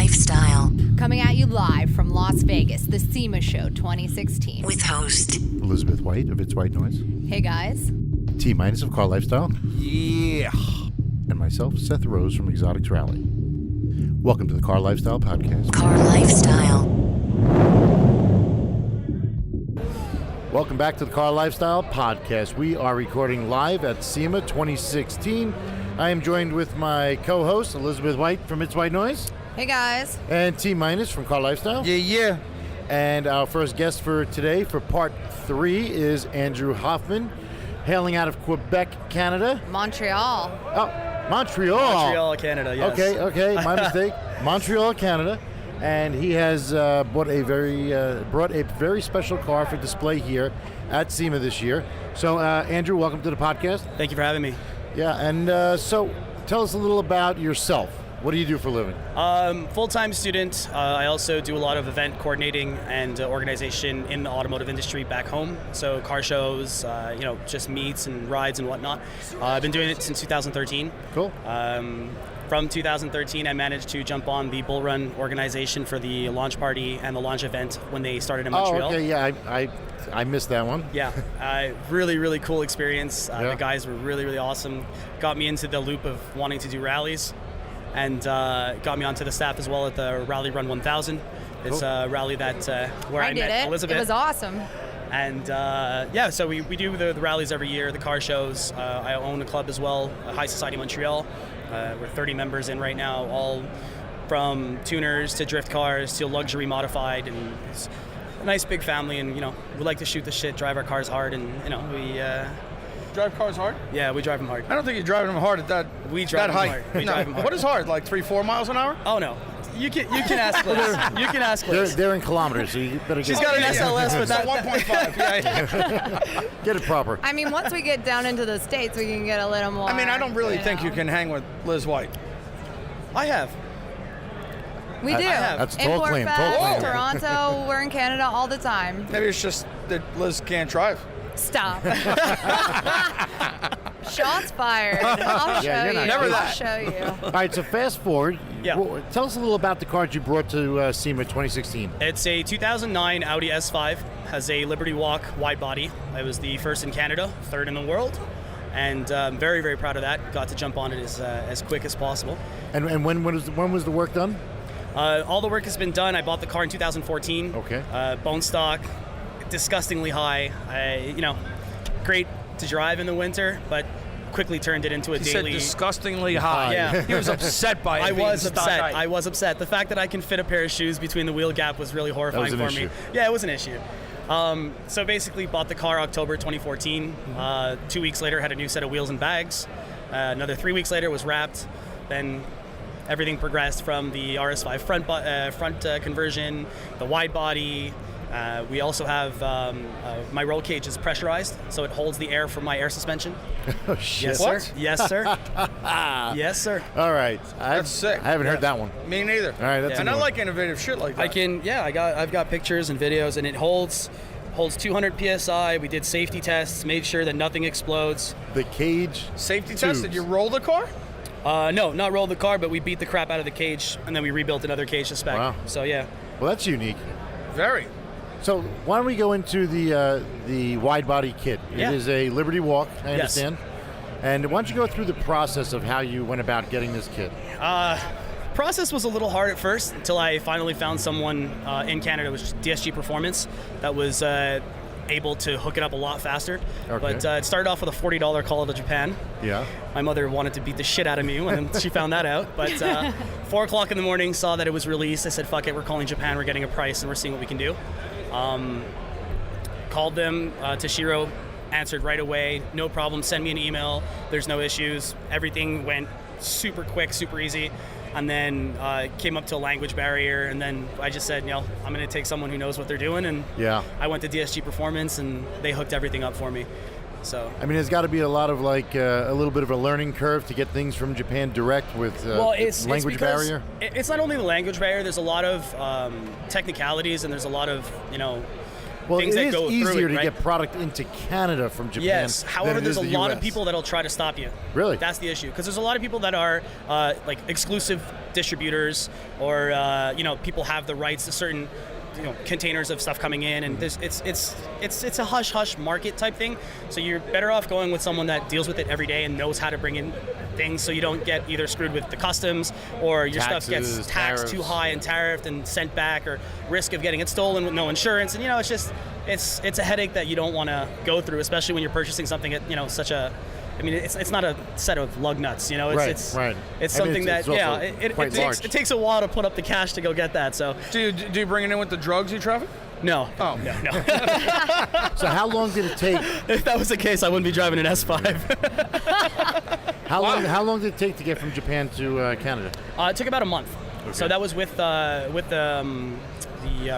CarLifestyle. Coming at you live from Las Vegas, the SEMA Show 2016. With host Elizabeth White of It's White Noise. Hey guys. T- of CarLifestyle. Yeah. And myself, Seth Rose from Exotics Rally. Welcome to the CarLifestyle podcast. CarLifestyle. Welcome back to the CarLifestyle podcast. We are recording live at SEMA 2016. I am joined with my co-host, Elizabeth White from It's White Noise. Hey guys. And T- from CarLifestyle. Yeah. And our first guest for today, for part 3, is Andrew Hoffman, hailing out of Quebec, Canada. Montreal. Oh, Montreal. Montreal, Canada, yes. Okay, my mistake. Montreal, Canada. And he has brought a very special car for display here at SEMA this year. So, Andrew, welcome to the podcast. Thank you for having me. Yeah, and so tell us a little about yourself. What do you do for a living? Full-time student. I also do a lot of event coordinating and organization in the automotive industry back home. So car shows, just meets and rides and whatnot. I've been doing it since 2013. Cool. From 2013, I managed to jump on the Bull Run organization for the launch party and the launch event when they started in Montreal. Oh, okay, yeah, I missed that one. Yeah, really, really cool experience. Yeah. The guys were really, really awesome. Got me into the loop of wanting to do rallies, and got me onto the staff as well at the Rally Run 1000. It's Cool. a rally that where I did met it. Elizabeth. It was awesome. And so we do the rallies every year, the car shows. I own a club as well, High Society Montreal. We're 30 members in right now, all from tuners to drift cars to luxury modified, and it's a nice big family. And we like to shoot the shit, drive our cars hard, and we Drive cars hard? yeah, we drive them hard. I don't think you're driving them hard at that. We drive that them height. hard. We No. drive them hard. What is hard? Like 3-4 miles an hour? Oh no, you can ask Liz. You can ask Liz. They're in kilometers, so you better She's got an SLS, but So that 1.5. Yeah. get it proper. I mean, once we get down into the States, we can get a little more. I mean, I don't really think you can hang with Liz White. I have. We do. have. That's a tall Import claim, Fest, tall claim. Toronto, we're in Canada all the time. Maybe it's just that Liz can't drive. Stop. Shots fired. I'll show Yeah, you're you. not Never I'll that. show you. All right, so fast forward. Yeah. Tell us a little about the cars you brought to SEMA 2016. It's a 2009 Audi S5, has a Liberty Walk wide body. I was the first in Canada, third in the world, and I'm very, very proud of that. Got to jump on it as quick as possible. And when was the work done? All the work has been done. I bought the car in 2014. Okay. Bone stock, disgustingly high. Great to drive in the winter, but quickly turned it into a He daily. said disgustingly high. Yeah. He was upset by it. I being was stock upset. height. I was upset. The fact that I can fit a pair of shoes between the wheel gap was really horrifying an for issue. me. Yeah, it was an issue. So basically, bought the car October 2014. 2 weeks later, had a new set of wheels and bags. Another 3 weeks later, was wrapped. Then everything progressed from the RS5 front conversion, the wide body. We also have my roll cage is pressurized, so it holds the air from my air suspension. Oh, shit. Yes, What? sir. Yes, sir. Yes, sir. All right. That's sick. I haven't heard that one. Me neither. All right, that's a And new I one. like innovative shit like that. I've got pictures and videos, and it holds 200 psi. We did safety tests, made sure that nothing explodes. The cage. Safety tubes. test? Did you roll the car? No, not roll the car, but we beat the crap out of the cage, and then we rebuilt another cage to spec. Wow. So yeah. Well, that's unique. Very. So why don't we go into the wide body kit? Yeah. It is a Liberty Walk, I Yes. understand. And why don't you go through the process of how you went about getting this kit? Process was a little hard at first until I finally found someone in Canada, which is DSG Performance, that was able to hook it up a lot faster. Okay. But it started off with a $40 call to Japan. Yeah. My mother wanted to beat the shit out of me when she found that out. But 4 o'clock in the morning, saw that it was released. I said, fuck it, we're calling Japan, we're getting a price, and we're seeing what we can do. Called them, Toshiro answered right away, no problem, send me an email, there's no issues. Everything went super quick, super easy. And then came up to a language barrier, and then I just said, I'm going to take someone who knows what they're doing, and Yeah. I went to DSG Performance, and they hooked everything up for me. So. I mean, there's got to be a lot of a little bit of a learning curve to get things from Japan direct with language barrier. It's not only the language barrier. There's a lot of technicalities, and there's a lot of Well, things it that is go easier through it, to right? get product into Canada from Japan. Yes. than However, it there's is a the lot of US. people that'll try to stop you. Really? That's the issue. Because there's a lot of people that are like exclusive distributors, or people have the rights to certain containers of stuff coming in, and it's a hush hush market type thing. So you're better off going with someone that deals with it every day and knows how to bring in things, so you don't get either screwed with the customs, or your stuff Taxes, gets taxed too tariffs. high and tariffed and sent back, or risk of getting it stolen with no insurance. And it's just it's a headache that you don't want to go through, especially when you're purchasing something at such a. I mean, it's not a set of lug nuts, Right, It's right. It's I mean, something it's that also quite large. it takes a while to put up the cash to go get that. So Do you bring it in with the drugs you traffic? no, Oh. no. So how long did it take? If that was the case, I wouldn't be driving an S5. How long did it take to get from Japan to Canada? It took about a month. So that was with the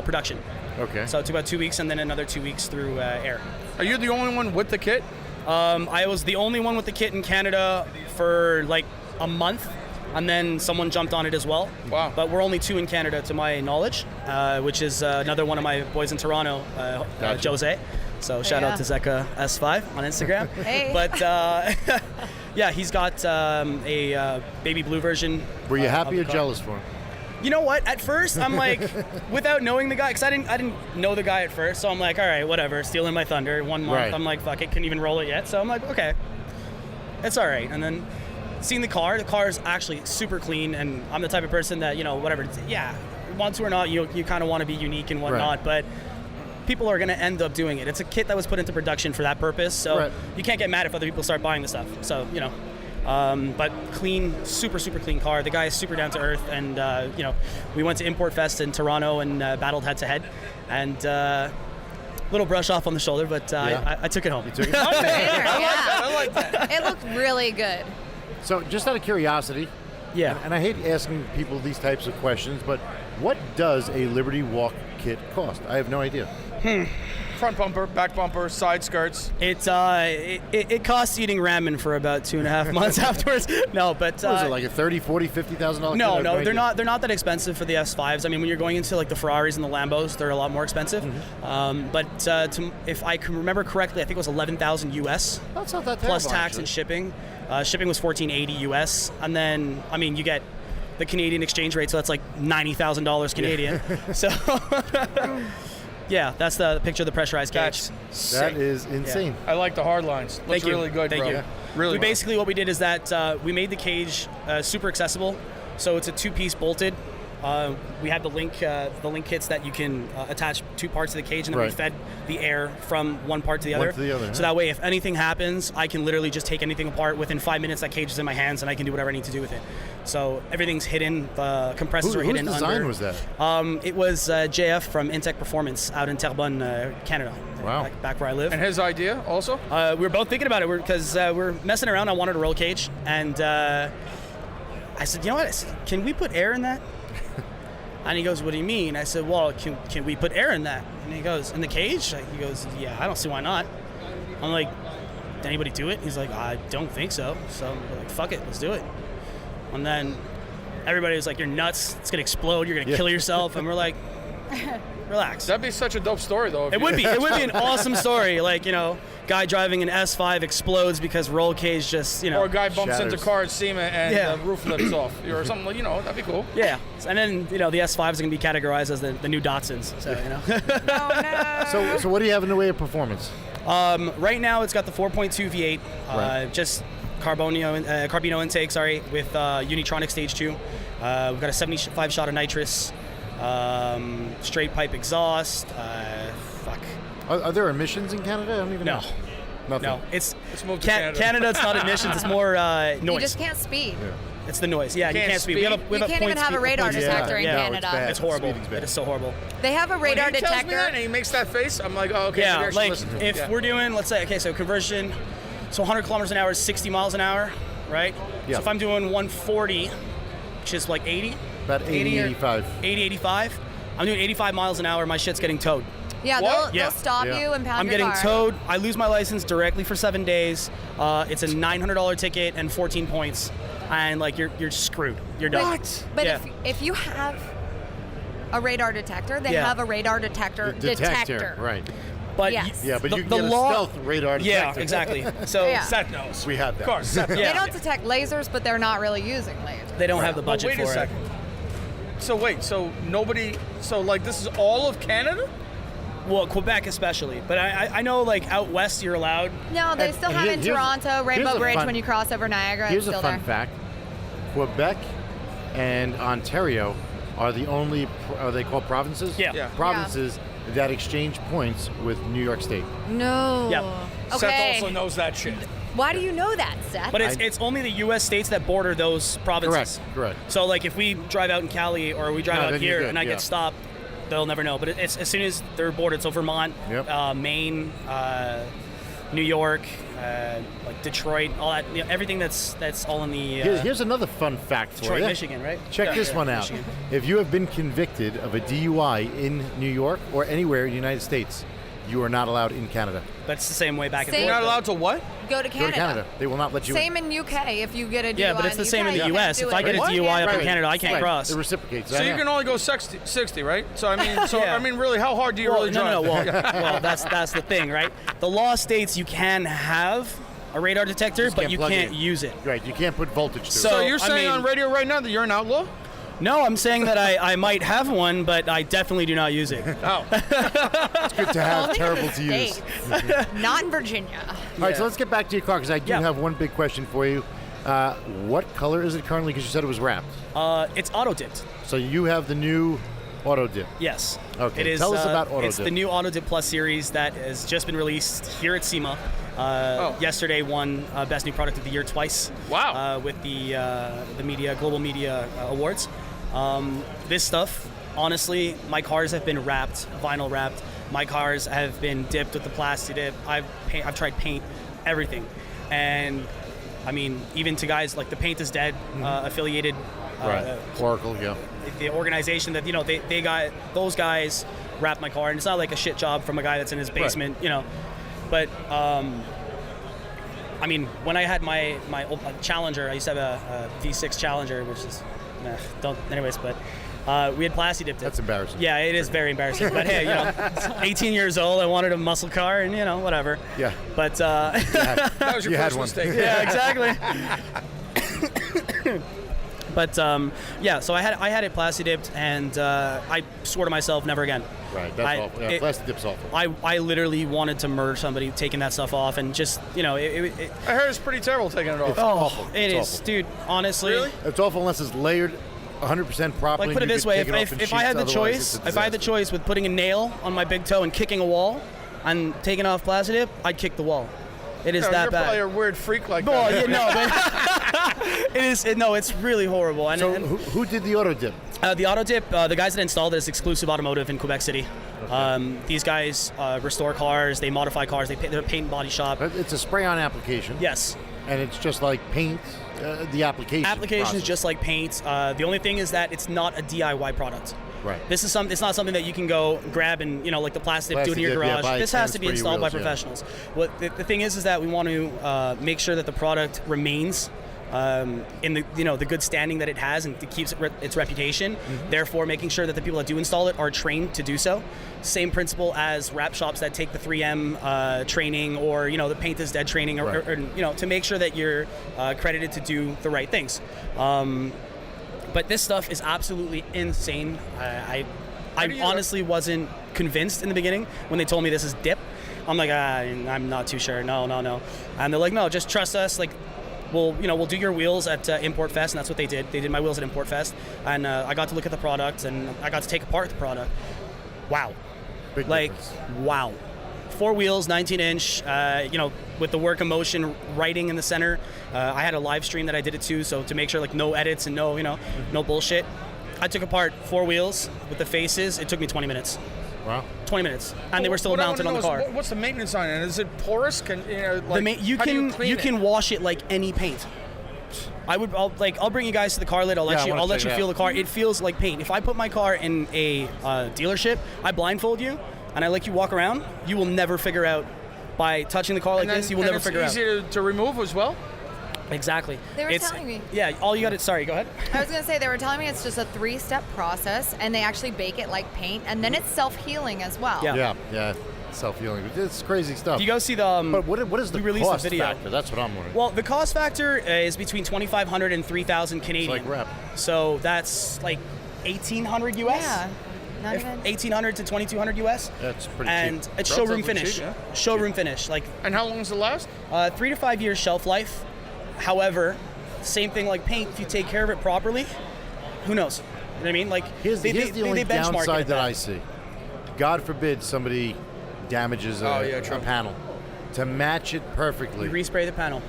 production. Okay. So it took about 2 weeks, and then another 2 weeks through air. Are you the only one with the kit? I was the only one with the kit in Canada for like a month, and then someone jumped on it as well. Wow. But we're only 2 in Canada, to my knowledge, which is another one of my boys in Toronto, Gotcha. Jose. So shout out to Zeka S5 on Instagram. Hey. But yeah, he's got a baby blue version. Were you of happy the or car. jealous for him? You know what? At first, I'm like, without knowing the guy, because I didn't know the guy at first, so I'm like, all right, whatever, stealing my thunder. 1 month, Right. I'm like, fuck it, couldn't even roll it yet. So I'm like, okay, it's all right. And then seeing the car is actually super clean, and I'm the type of person that, whatever, want to or not, you kind of want to be unique and whatnot, but people are going to end up doing it. It's a kit that was put into production for that purpose, so Right. you can't get mad if other people start buying the stuff. So, but clean, super, super clean car. The guy is super down to earth, and we went to Import Fest in Toronto and battled head to head, and little brush off on the shoulder, but I took it home. Took it? I like that. It looked really good. So just out of curiosity, Yeah. and I hate asking people these types of questions, but what does a Liberty Walk kit cost? I have no idea. Front bumper, back bumper, side skirts. It costs eating ramen for about 2.5 months afterwards. No, but What is it, like a $30,000, $40,000, $50,000 no, kit? no, I have they're idea. not that expensive for the S5s. I mean, when you're going into like the Ferraris and the Lambos, they're a lot more expensive. If I can remember correctly, I think it was 11,000 US That's not that plus terrible, tax actually. and shipping. Shipping was 1480 US, and then you get the Canadian exchange rate, so that's like $90,000 Canadian. So yeah, that's the picture of the pressurized cage. That's That sick. is insane. I like the hard lines. Looks Thank you. really good, Thank bro. you. Really good. Basically, what we did is that we made the cage super accessible. So it's a 2-piece bolted. We had the link kits that you can attach 2 parts of the cage, and then we Right. fed the air from one part to the One other. to the other, So huh? that way, if anything happens, I can literally just take anything apart. Within 5 minutes, that cage is in my hands, and I can do whatever I need to do with it. So everything's hidden. The compressors are Whose hidden design under. was that? It was JF from Intech Performance out in Terrebonne, Canada. Wow. Back where I live. And his idea also? We were both thinking about it because we're messing around. I wanted a roll cage, and I said, you know what? I said, can we put air in that? And he goes, what do you mean? I said, well, can we put air in that? And he goes, in the cage? He goes, yeah, I don't see why not. I'm like, did anybody do it? He's like, I don't think so. So we're like, fuck it, let's do it. And then everybody was like, you're nuts. It's gonna explode. You're gonna kill yourself. And we're like, relax. That'd be such a dope story, though. It would be an awesome story. Like, guy driving an S5 explodes because roll cage just, Or a guy bumps Shatters. into car at SEMA and Yeah. the roof flips off. Or something, that'd be cool. Yeah. And then, the S5s are going to be categorized as the new Datsuns. So, Oh no. So what do you have in the way of performance? Right now it's got the 4.2 V8, Right. just Carbino intake, with Unitronic Stage 2. We've got a 75 shot of nitrous, straight pipe exhaust. Are there emissions in Canada? I don't even No. know. Nothing. No, it's Let's move to Canada. Canada. It's not emissions. It's more noise. You just can't speed. It's the noise. Yeah, you can't can't speed. We have a You can't even point have a speed- radar point- detector in no, Canada. It's bad. It's horrible. Speeding's bad. It is so horrible. They have a radar When he tells me detector. that and he makes that face, I'm like, oh, okay. maybe I Yeah, should like listen to him. if Yeah. we're doing, let's say, okay, so conversion, so 100 kilometers an hour is 60 miles an hour, right? Yeah. So if I'm doing 140, which is like 80, About 80, or 85. 80, 85, I'm doing 85 miles an hour, my shit's getting towed. Yeah, What? they'll Yeah. stop Yeah. you and pound I'm your getting car. towed. I lose my license directly for 7 days. It's a $900 ticket and 14 points. And like you're screwed. You're done. What? But Yeah. if you have a radar detector. They Yeah. have a radar detector detector. Right. But Yes. Yeah, but The- you can the get law- a stealth radar detector. yeah, exactly. So Yeah. Set knows. We have that. Of course, Set knows. Yeah. They don't detect lasers, but they're not really using lasers. they don't have the But budget wait for a it. second. So wait, so nobody, so like this is all of Canada? Well, Quebec especially, but I know like out west you're allowed. No, they And- still and have here- in here's- Toronto, here's Rainbow a Bridge fun- when you cross over Niagara. Here's it's a still fun there. fact. Quebec and Ontario are the only, are they called provinces? Yeah. Yeah. Provinces that exchange points with New York State. No. Yep. Okay. Seth also knows that shit. Why do you know that, Seth? But it's only the U.S. states that border those provinces. Correct. So like if we drive out in Cali or we drive No, out then you're here good, and I yeah. get stopped, they'll never know. But it's as soon as they're bordered, so Vermont, Yep. Maine, New York, like Detroit, all that, everything that's all in the Here's another fun fact for Detroit, you. Michigan, right? Check this Yeah, one out. Michigan. If you have been convicted of a DUI in New York or anywhere in the United States, you are not allowed in Canada. That's the same way back and Same. forth. You're not allowed to what? Go to Go Canada. to Canada. They will not let you Same in. in UK. If you get a DUI Yeah, but it's the same in the you U.S. can't If I do get a it. What? DUI up in Right. Canada, I can't Right. cross. It reciprocates. So you can only go 60, right? So I mean, Yeah. I mean, really, how hard do you Well, really no, drive? well, that's the thing, right? The law states you can have a radar detector, Just but can't you plug it can't in. use it. Right, you can't put voltage to So- it. So you're I saying mean- on radio right now that you're an outlaw? No, I'm saying that I might have one, but I definitely do not use it. Oh, It's good to have, Only in terrible the to use. States. Not in Virginia. All right, so let's get back to your car because I do Yeah. have one big question for you. What color is it currently? Because you said it was wrapped. It's auto dipped. So you have the new auto dip. Yes. Okay, It is, tell us about Auto It's Dip. the new Auto Dip Plus series that has just been released here at SEMA. Yesterday won Best New Product of the Year twice. Wow. With the Global Media Awards. This stuff, honestly, my cars have been wrapped, vinyl wrapped. My cars have been dipped with the plastic dip. I've tried paint, everything, and I mean, even to guys like the Paint is Dead affiliated. Right. Oracle, yeah. The organization that they got those guys wrapped my car, and it's not like a shit job from a guy that's in his basement, But I mean, when I had my old Challenger, I used to have a V6 Challenger, which is anyways. But we had plasti dipped it. That's embarrassing. Yeah, it is very embarrassing. But hey, 18 years old, I wanted a muscle car, and whatever. Yeah. But that was your You had first one. mistake. yeah, exactly. But yeah, so I had it plasti dipped, and I swore to myself, never again. Right, that's awful. Yeah, plastic dip's awful. I literally wanted to murder somebody taking that stuff off, and just I heard it's pretty terrible taking it off. awful. It It's is, awful. dude. Honestly, Really? It's awful unless it's layered 100% properly. like put it and you this could way: take it off in if I sheets, had the otherwise choice, it's a if I had the disaster. choice with putting a nail on my big toe and kicking a wall, and taking off plasti dip, I'd kick the wall. It is No, that you're bad. probably a weird freak like Well, that. yeah, no, but it's really horrible. And, So and who did the auto dip? the auto dip, the guys that installed it is Exclusive Automotive in Quebec City. These guys restore cars, they modify cars, they're a paint and body shop. It's a spray-on application. Yes. And it's just like paint, the application. Application is process. just like paint. The only thing is that it's not a DIY product. Right. It's not something that you can go grab and like the plastic, do it in your Plastic dip, yeah, garage. buy This 10 has to be spray installed by wheels, yeah. professionals. What the thing is that we want to make sure that the product remains in the good standing that it has, and it keeps its reputation. Mm-hmm. Therefore, making sure that the people that do install it are trained to do so. Same principle as wrap shops that take the 3M training, or the Paint is Dead training, or, Right. or to make sure that you're credited to do the right things. But this stuff is absolutely insane. I honestly wasn't convinced in the beginning when they told me this is dip. I'm like, I'm not too sure. No. And they're like, no, just trust us. Like, we'll do your wheels at Import Fest, and that's what they did. They did my wheels at Import Fest, and I got to look at the product, and I got to take apart the product. Wow. Big Like, difference. wow. 4 wheels, 19-inch, with the work of motion writing in the center. I had a live stream that I did it too, so to make sure, like, no edits and no bullshit. I took apart 4 wheels with the faces. It took me 20 minutes. Wow. 20 minutes, and they were still What I mounted wanna on the know car. is what's the maintenance on it? Is it porous? You You can wash it like any paint. I'll bring you guys to the car lid. I'll Yeah, I wanna let check you it feel out. the car. It feels like paint. If I put my car in a dealership, I blindfold you and I let you walk around. You will never figure out by touching the car like this. You will never figure out. It's easy to remove as well. Exactly. They were telling me. Yeah, all you got to, sorry, go ahead. I was going to say, they were telling me it's just a 3-step process, and they actually bake it like paint, and then it's self-healing as well. Yeah. Self-healing. It's crazy stuff. If you go see the... But what is the cost factor? That's what I'm wondering. Well, the cost factor is between $2,500 and $3,000 Canadian. It's like rep. So that's like $1,800 US. Yeah. Not even. $1,800 to $2,200 US. That's pretty and cheap. it's showroom Relatively finish. cheap, yeah. Showroom finish. Like And how long does it last? 3 to 5 years shelf life. However, same thing like paint. If you take care of it properly, who knows? You know what I mean? Like Here's the only benchmark downside it that at I see. God forbid somebody damages a panel. To match it perfectly. You respray the panel.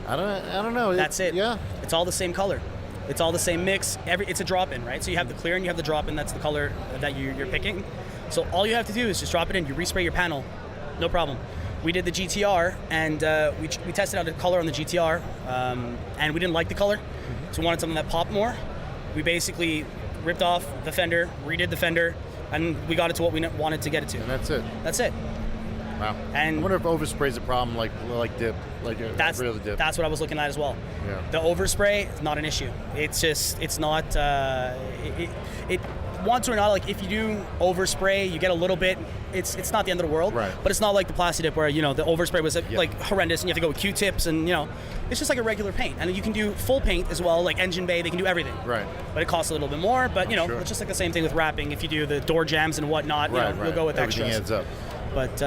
I don't know. That's it. Yeah. It's all the same color. It's all the same mix. It's a drop-in, right? So you have the clear and you have the drop-in. That's the color that you're picking. So all you have to do is just drop it in. You respray your panel. No problem. We did the GTR, and we tested out the color on the GTR, and we didn't like the color, so we wanted something that popped more. We basically ripped off the fender, redid the fender, and we got it to what we wanted to get it to. And that's it. That's it. Wow. And I wonder if overspray is a problem, like dip, that's every other dip. That's what I was looking at as well. Yeah. The overspray is not an issue. It's just it's not. It once or not, like if you do overspray, you get a little bit. It's not the end of the world. Right. But it's not like the Plasti Dip where the overspray was like horrendous and you have to go with Q-tips and it's just like a regular paint. And you can do full paint as well, like engine bay. They can do everything. Right. But it costs a little bit more. But Sure. it's just like the same thing with wrapping. If you do the door jams and whatnot, you'll go with Everything extras. adds up. But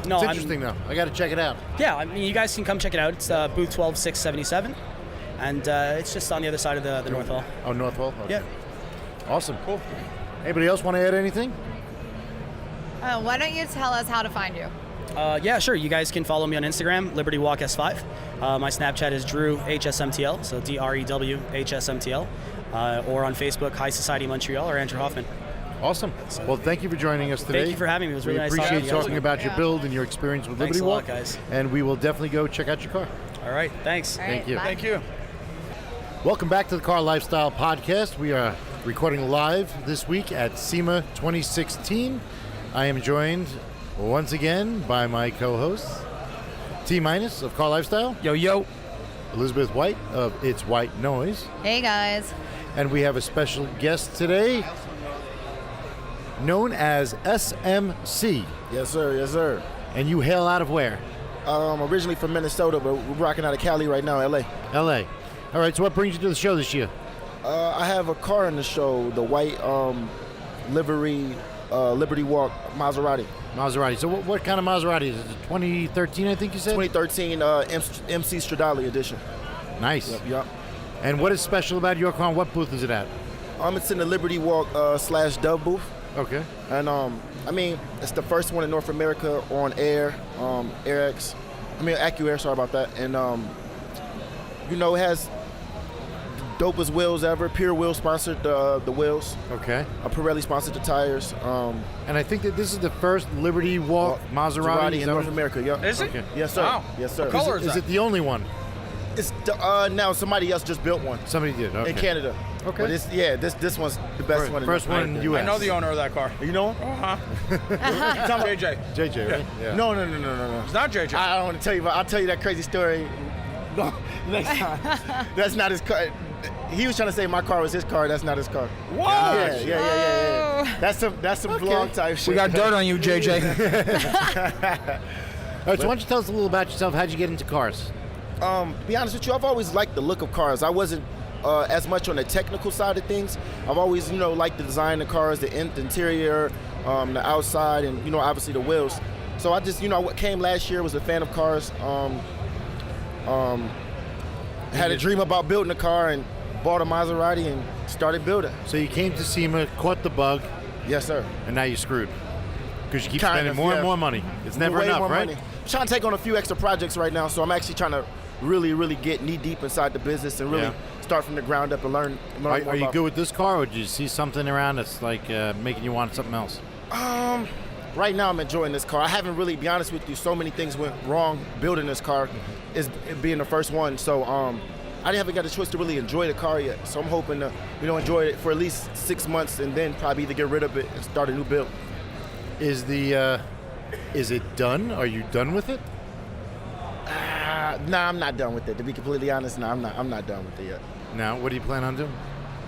no, It's interesting though. I got to check it out. Yeah, I mean, you guys can come check it out. It's booth 12677, and it's just on the other side of the North Hall. Oh, North Hall? Okay. Yeah. Awesome. Cool. Anybody else want to add anything? Why don't you tell us how to find you? Yeah, sure. You guys can follow me on Instagram, Liberty Walk S5. My Snapchat is Drew HSMTL, so DREW HSMTL, or on Facebook, High Society Montreal or Andrew Hoffman. Awesome. Well, thank you for joining us today. Thank you for having me. It was really we nice appreciate talking to you. talking about your build and your experience with Thanks Liberty a lot, Walk, guys. and we will definitely go check out your car. All right, thanks. All right, Thank you. bye. Thank you. Welcome back to the Car Lifestyle Podcast. We are recording live this week at SEMA 2016. I am joined once again by my co-hosts, T-Minus of Car Lifestyle, Yo. Elizabeth White of It's White Noise, Hey, guys. and we have a special guest today known as SMC. Yes, sir. Yes, sir. And you hail out of where? Originally from Minnesota, but we're rocking out of Cali right now, LA. LA. All right, so what brings you to the show this year? I have a car in the show, the white livery Liberty Walk Maserati. Maserati. So what kind of Maserati is it? 2013, I think you said? 2013 MC Stradale edition. Nice. Yep. And what is special about your car? What booth is it at? It's in the Liberty Walk / Dove booth. Okay. And I mean, it's the first one in North America on air, AccuAir, sorry about that. And it has the dopest wheels ever. Pure Wheels sponsored the wheels. Okay. Pirelli sponsored the tires. And I think that this is the first Liberty Walk Maserati in North America. Yeah. Is it? Okay. Yes, sir. Wow. Yes, sir. What color Is it the only one? It's now somebody else just built one Somebody did. Okay. in Canada. Okay. But this one's the best one. First one in the U.S. I know the owner of that car. You know him? JJ. JJ, right? Yeah. No. It's not JJ. I don't want to tell you, but I'll tell you that crazy story next time. That's not his car. He was trying to say my car was his car. That's not his car. Whoa! Yeah. That's some vlog type shit. We got dirt on you, JJ. All right, so why don't you tell us a little about yourself? How'd you get into cars? Be honest with you, I've always liked the look of cars. I wasn't as much on the technical side of things. I've always, liked the design of cars, the interior, the outside, and obviously the wheels. So I just, what came last year, was a fan of cars. Had a dream about building a car and bought a Maserati and started building. So you came to SEMA, caught the bug, Yes, sir. and now you're screwed. Because you keep Kind spending of, more and yeah. more money. It's never Way enough, more right? money. I'm trying to take on a few extra projects right now, so I'm actually trying to really, really get knee deep inside the business and really start from the ground up and learn more Are you about. good with this car, or did you see something around that's like making you want something else? Right now I'm enjoying this car. I haven't really, be honest with you, so many things went wrong building this car, is it being the first one. So I haven't got a choice to really enjoy the car yet. So I'm hoping to, enjoy it for at least 6 months and then probably either get rid of it and start a new build. Is it done? Are you done with it? Nah, I'm not done with it. To be completely honest, nah, I'm not done with it yet. Now, what do you plan on doing?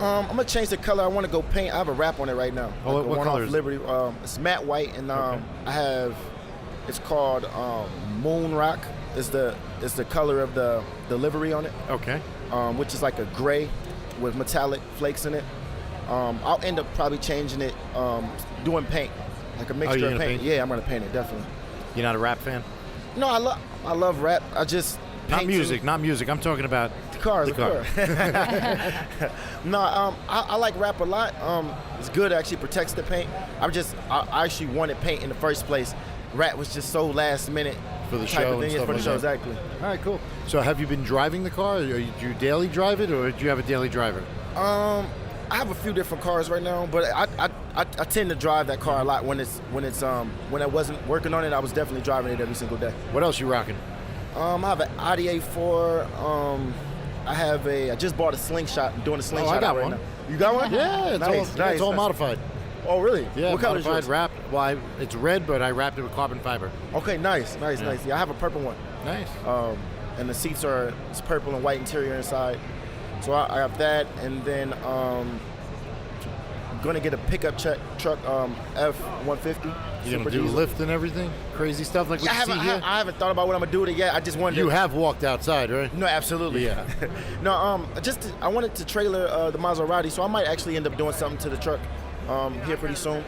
I'm gonna change the color. I want to go paint. I have a wrap on it right now. Oh, like what one color off is it? Liberty. It's matte white, and Okay. I have. It's called Moon Rock. Is the color of the livery on it, Okay. which is like a gray with metallic flakes in it. I'll end up probably changing it, doing paint, like a mixture you're of gonna paint. paint? Yeah, I'm gonna paint it definitely. You're not a rap fan? No, I love rap. I just Not paint music, not music. I'm talking about the cars. the car. No, I like rap a lot. It's good. It actually protects the paint. I actually wanted paint in the first place. Rap was just so last minute For the type show of and thing. Yeah, stuff for the like show, that. exactly. All right, cool. So have you been driving the car? Do you daily drive it, or do you have a daily driver? I have a few different cars right now, but I tend to drive that car a lot when I wasn't working on it. I was definitely driving it every single day. What else you rocking? I have an Audi A4. I just bought a Slingshot. I'm doing a Slingshot I got right one. now. You got one? Yeah, it's all nice. modified. Oh, really? Yeah, What color is modified, yours? wrapped. Well, it's red, but I wrapped it with carbon fiber. Okay, nice. Yeah, I have a purple one. Nice. And the seats it's purple and white interior inside. So I have that, and then I'm gonna get a pickup truck, F-150. You're gonna do lift and everything, crazy stuff like what you see here. I haven't thought about what I'm gonna do with it yet. I just wanted You to. have walked outside, right? No, absolutely. Yeah. No, I wanted to trailer the Maserati, so I might actually end up doing something to the truck here pretty soon.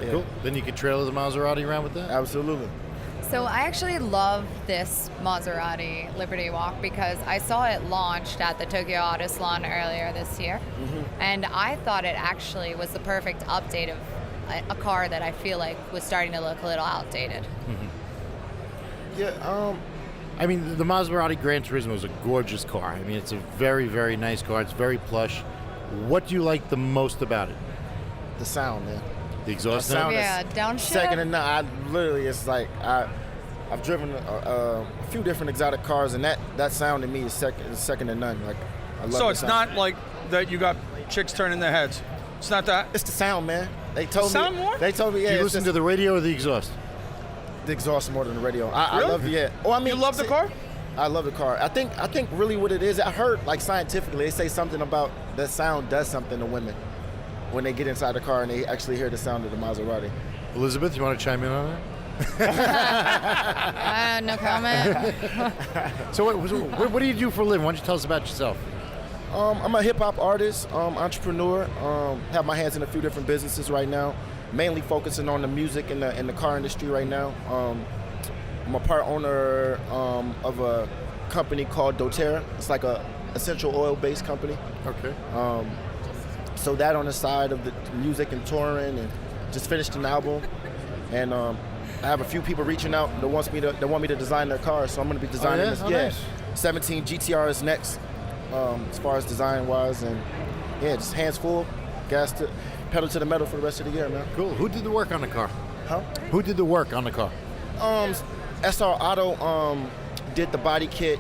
Yeah. Cool. Then you can trailer the Maserati around with that. Absolutely. So I actually love this Maserati Liberty Walk because I saw it launched at the Tokyo Auto Salon earlier this year, and I thought it actually was the perfect update of a car that I feel like was starting to look a little outdated. Yeah. I mean, the Maserati Gran Turismo is a gorgeous car. I mean, it's a very, very nice car. It's very plush. What do you like the most about it? The sound, man. The exhaust The sound note? Yeah, is downshift. second to none. It's like I've driven a few different exotic cars, and that sound to me is second to none. Like I love So the it's sound. not like that you got chicks turning their heads. It's not that. It's the sound, man. They told The me. sound more? They told me. Yeah, Do you it's listen just to the radio or the exhaust? the exhaust more than the radio. I Really? love it. Oh, I mean, You love the car? I love the car. I think really what it is. I heard like scientifically they say something about that sound does something to women when they get inside the car and they actually hear the sound of the Maserati. Elizabeth, you want to chime in on that? No comment. So what do you do for a living? Why don't you tell us about yourself? I'm a hip hop artist, entrepreneur. Have my hands in a few different businesses right now. Mainly focusing on the music and the car industry right now. I'm a part owner of a company called doTERRA. It's like a essential oil-based company. Okay. So that on the side of the music and touring, and just finished an album. And I have a few people reaching out that want me to design their cars. So I'm going to be designing this. Oh, Yeah, nice. 17 GTR is next, as far as design wise, and yeah, just hands full, pedal to the metal for the rest of the year, man. Cool. Who did the work on the car? Huh? Who did the work on the car? SR Auto did the body kit.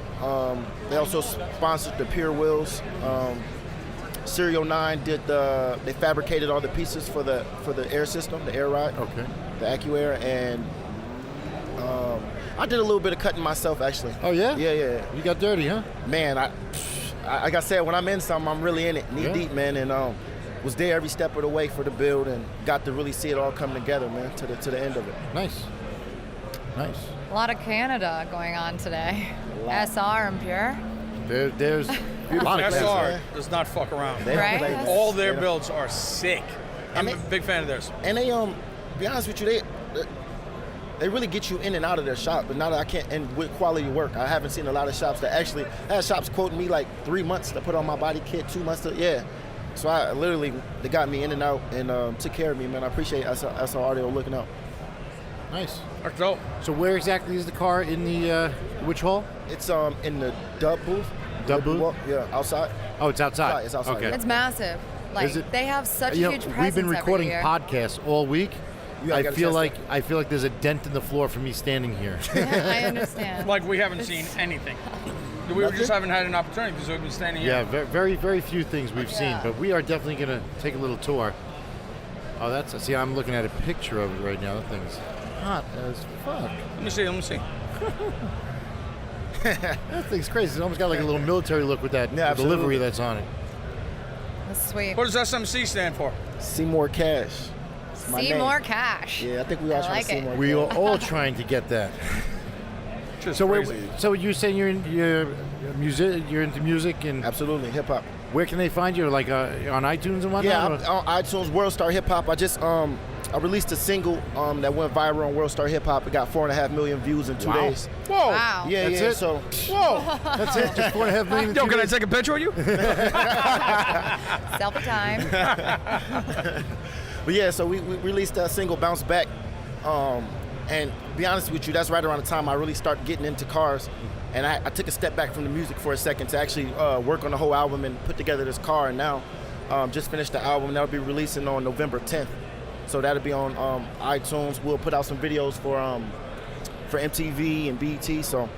They also sponsored the Pure Wheels. Serial 9 they fabricated all the pieces for the air system, the air ride, Okay. the AccuAir, and I did a little bit of cutting myself actually. Oh, yeah? Yeah. You got dirty, huh? Man, like I said, when I'm in something, I'm really in it, knee deep, man, and was there every step of the way for the build, and got to really see it all come together, man, to the end of it. Nice. A lot of Canada going on today. SR and Pure. There's a lot of Beautiful. class. SR does not fuck around. They don't Right? play. All their They don't- builds are sick. I'm a big fan of theirs. And they be honest with you, they really get you in and out of their shop. But now that I can't, and with quality work, I haven't seen a lot of shops that actually had shops quoting me like 3 months to put on my body kit, 2 months to, yeah. So they got me in and out and took care of me, man. I appreciate SR Audio looking out. Nice. That's dope. So where exactly is the car in the which hall? It's in the dub booth. Dub booth? Well, yeah, outside. Oh, it's outside. It's outside, Okay. yeah. It's massive. Like Is it- they have such a You know, huge presence we've been recording every year. podcasts all week. You I gotta feel test like there's a dent in the floor for me standing here. I understand. Like we haven't seen anything. We just haven't had an opportunity because we've been standing here. Yeah, very, very few things we've seen, Yeah. but we are definitely going to take a little tour. Oh, see, I'm looking at a picture of it right now. That thing's hot as fuck. Let me see. That thing's crazy. It's almost got like a little military look with that Yeah, delivery absolutely. that's on it. That's sweet. What does SMC stand for? Seymour Cash. It's my See name. more cash. Yeah, I think we all I trying like to see it. more. We are all trying to get that. Just So, crazy. so you're saying you're into music, and Absolutely, hip hop. where can they find you? Like on iTunes and whatnot? Yeah, or- on iTunes, World Star Hip Hop. I released a single that went viral on World Star Hip Hop. It got 4.5 million views in 2 Wow. days. Whoa. Wow. Yeah, That's yeah. it? So, Whoa. That's it. Just 4.5 million. in Yo, 2 can I days? take a picture of you? Selfie time. but yeah, so we released that single, Bounce Back. And to be honest with you, that's right around the time I really started getting into cars. And I took a step back from the music for a second to actually work on the whole album and put together this car. And now just finished the album. That'll be releasing on November 10th. So that'll be on iTunes. We'll put out some videos for MTV and BET. So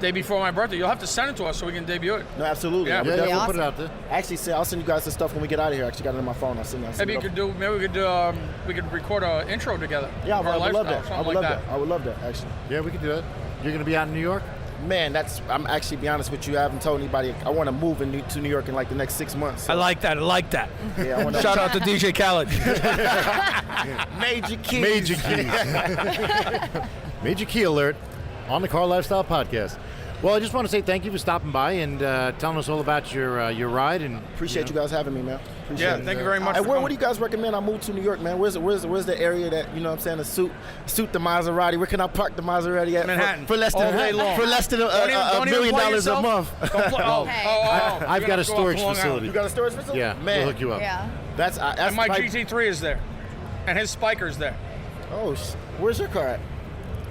Day before my birthday. You'll have to send it to us so we can debut it. no, absolutely. Yeah. I would Yeah, definitely- we'll put it awesome. out there. Actually, I'll send you guys the stuff when we get out of here. I actually got it on my phone. I'll send Maybe it we over. could record an intro together. Yeah, Or I a would love lifestyle, that. I something would like love that. I would love that, actually. Yeah, we can do that. You're going to be out in New York? Man, I'm actually, be honest with you, I haven't told anybody. I want to move to New York in like the next 6 months. So, I like that. yeah, I want to Shout out to DJ Khaled. Major Keys. Major keys. Major key alert on the Car Lifestyle Podcast. Well, I just want to say thank you for stopping by and telling us all about your ride. And Appreciate you guys having me, man. Appreciate Yeah, it. thank you very much. Hey, for what coming. do you guys recommend I move to New York, man? Where's the area that, you know what I'm saying, to suit the Maserati? Where can I park the Maserati at? Manhattan. For less than All day long. For less than Don't even $1 million play a yourself. month. Don't play- oh, Hey. I've You're got a gonna go out storage to Long facility. Island. You got a storage facility? Yeah, man. we'll hook you up. Yeah. That's And my like- GT3 is there. And his Spiker's there. Oh, where's your car at?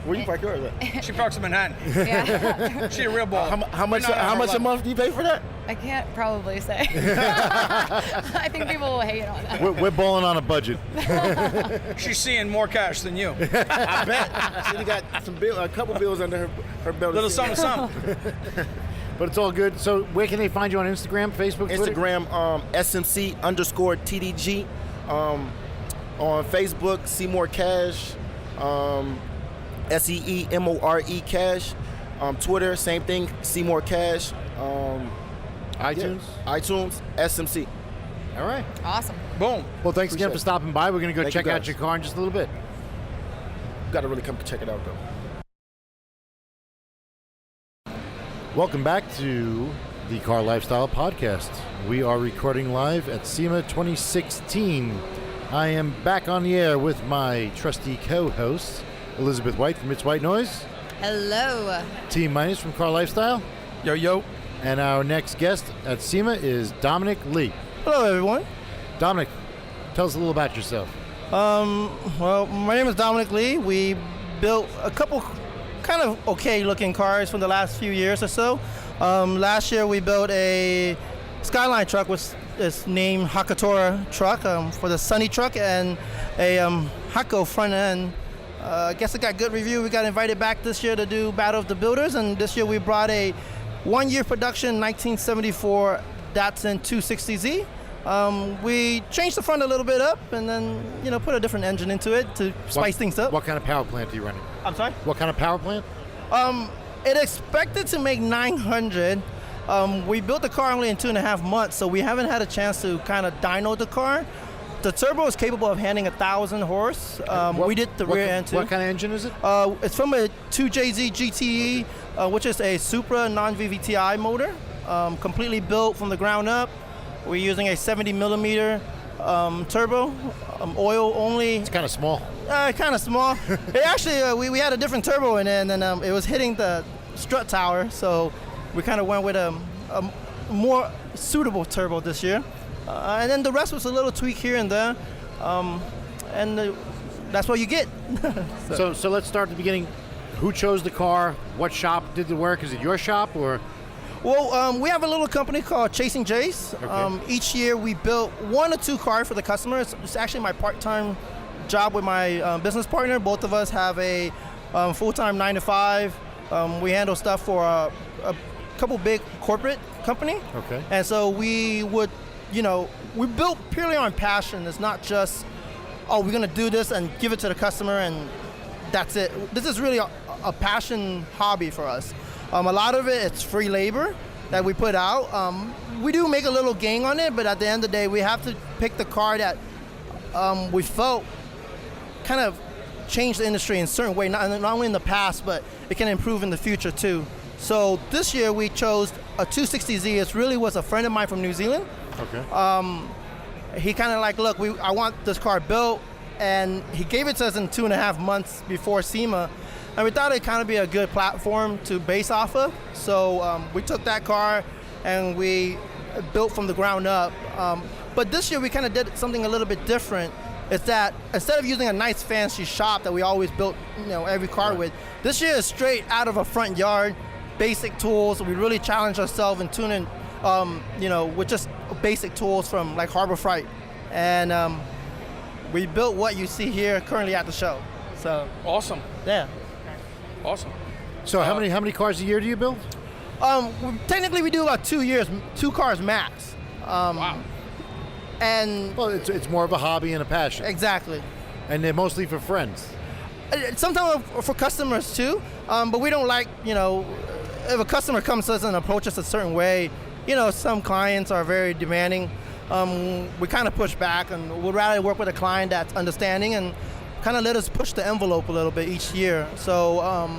Where you park yours at? She parks in Manhattan. Yeah. She a real baller. How much a month do you pay for that? I can't probably say. I think people will hate on that. We're balling on a budget. She's seeing more cash than you. I bet. She got a couple bills under her belt. Little something, something. But it's all good. So where can they find you on Instagram, Facebook, Twitter? Instagram, SMC_TDG. On Facebook, Seymour Cash. SEEMORE Cash. Twitter, same thing, Seymour Cash. iTunes? Yeah, iTunes, SMC. All right. Awesome. Boom. Well, thanks again Appreciate for it. stopping by. We're going to go Thank you, check out guys. your car in just a little bit. You gotta really come check it out, though. Welcome back to the Car Lifestyle Podcast. We are recording live at SEMA 2016. I am back on the air with my trusty co-host, Elizabeth White from It's White Noise, Hello. T Minus from Car Lifestyle, Yo, yo. and our next guest at SEMA is Dominic Lee. Hello, everyone. Dominic, tell us a little about yourself. Well, my name is Dominic Lee. We built a couple kind of okay-looking cars from the last few years or so. Last year, we built a Skyline truck, which is named Hakatora truck for the Sunny truck, and a Hako front end. I guess it got good review. We got invited back this year to do Battle of the Builders, and this year we brought a one-year production 1974 Datsun 260Z. We changed the front a little bit up, and then put a different engine into it to spice things up. What kind of power plant are you running? I'm sorry. What kind of power plant? It expected to make 900. We built the car only in 2.5 months, so we haven't had a chance to kind of dyno the car. The turbo is capable of handling 1,000 horse. We did the rear end too. What kind of engine is it? It's from a 2JZ GTE, which is a Supra non-VVTi motor, completely built from the ground up. We're using a 70 millimeter turbo, oil only. It's kind of small. Kind of small. It actually, we had a different turbo in it, and then it was hitting the strut tower, so we kind of went with a more suitable turbo this year. And then the rest was a little tweak here and there, that's what you get. So let's start at the beginning. Who chose the car? What shop did the work? Is it your shop or? Well, we have a little company called Chasing Jays. Okay. Each year we build 1 or 2 cars for the customers. It's actually my part-time job with my business partner. Both of us have a full-time 9 to 5. We handle stuff for a couple big corporate company. Okay. And so we would, we built purely on passion. It's not just, we're gonna do this and give it to the customer and that's it. This is really a passion hobby for us. A lot of it's free labor that we put out. We do make a little gain on it, but at the end of the day, we have to pick the car that we felt kind of changed the industry in a certain way, not only in the past, but it can improve in the future too. So this year we chose a 260Z. It really was a friend of mine from New Zealand. Okay. He kind of like, look, I want this car built, and he gave it to us in 2.5 months before SEMA, and we thought it'd kind of be a good platform to base off of. So we took that car and we built from the ground up. But this year we kind of did something a little bit different. It's that instead of using a nice fancy shop that we always built, every car with, this year is straight out of a front yard, basic tools. We really challenged ourselves in tuning, with just basic tools from like Harbor Freight, and we built what you see here currently at the show. So Awesome. yeah. Awesome. So how many cars a year do you build? Technically, we do about 2 years, 2 cars max. Wow. And Well, it's more of a hobby and a passion, exactly. and they're mostly for friends. Sometimes for customers too, but we don't like, if a customer comes to us and approaches us a certain way, some clients are very demanding. We kind of push back, and we'd rather work with a client that's understanding and kind of let us push the envelope a little bit each year. So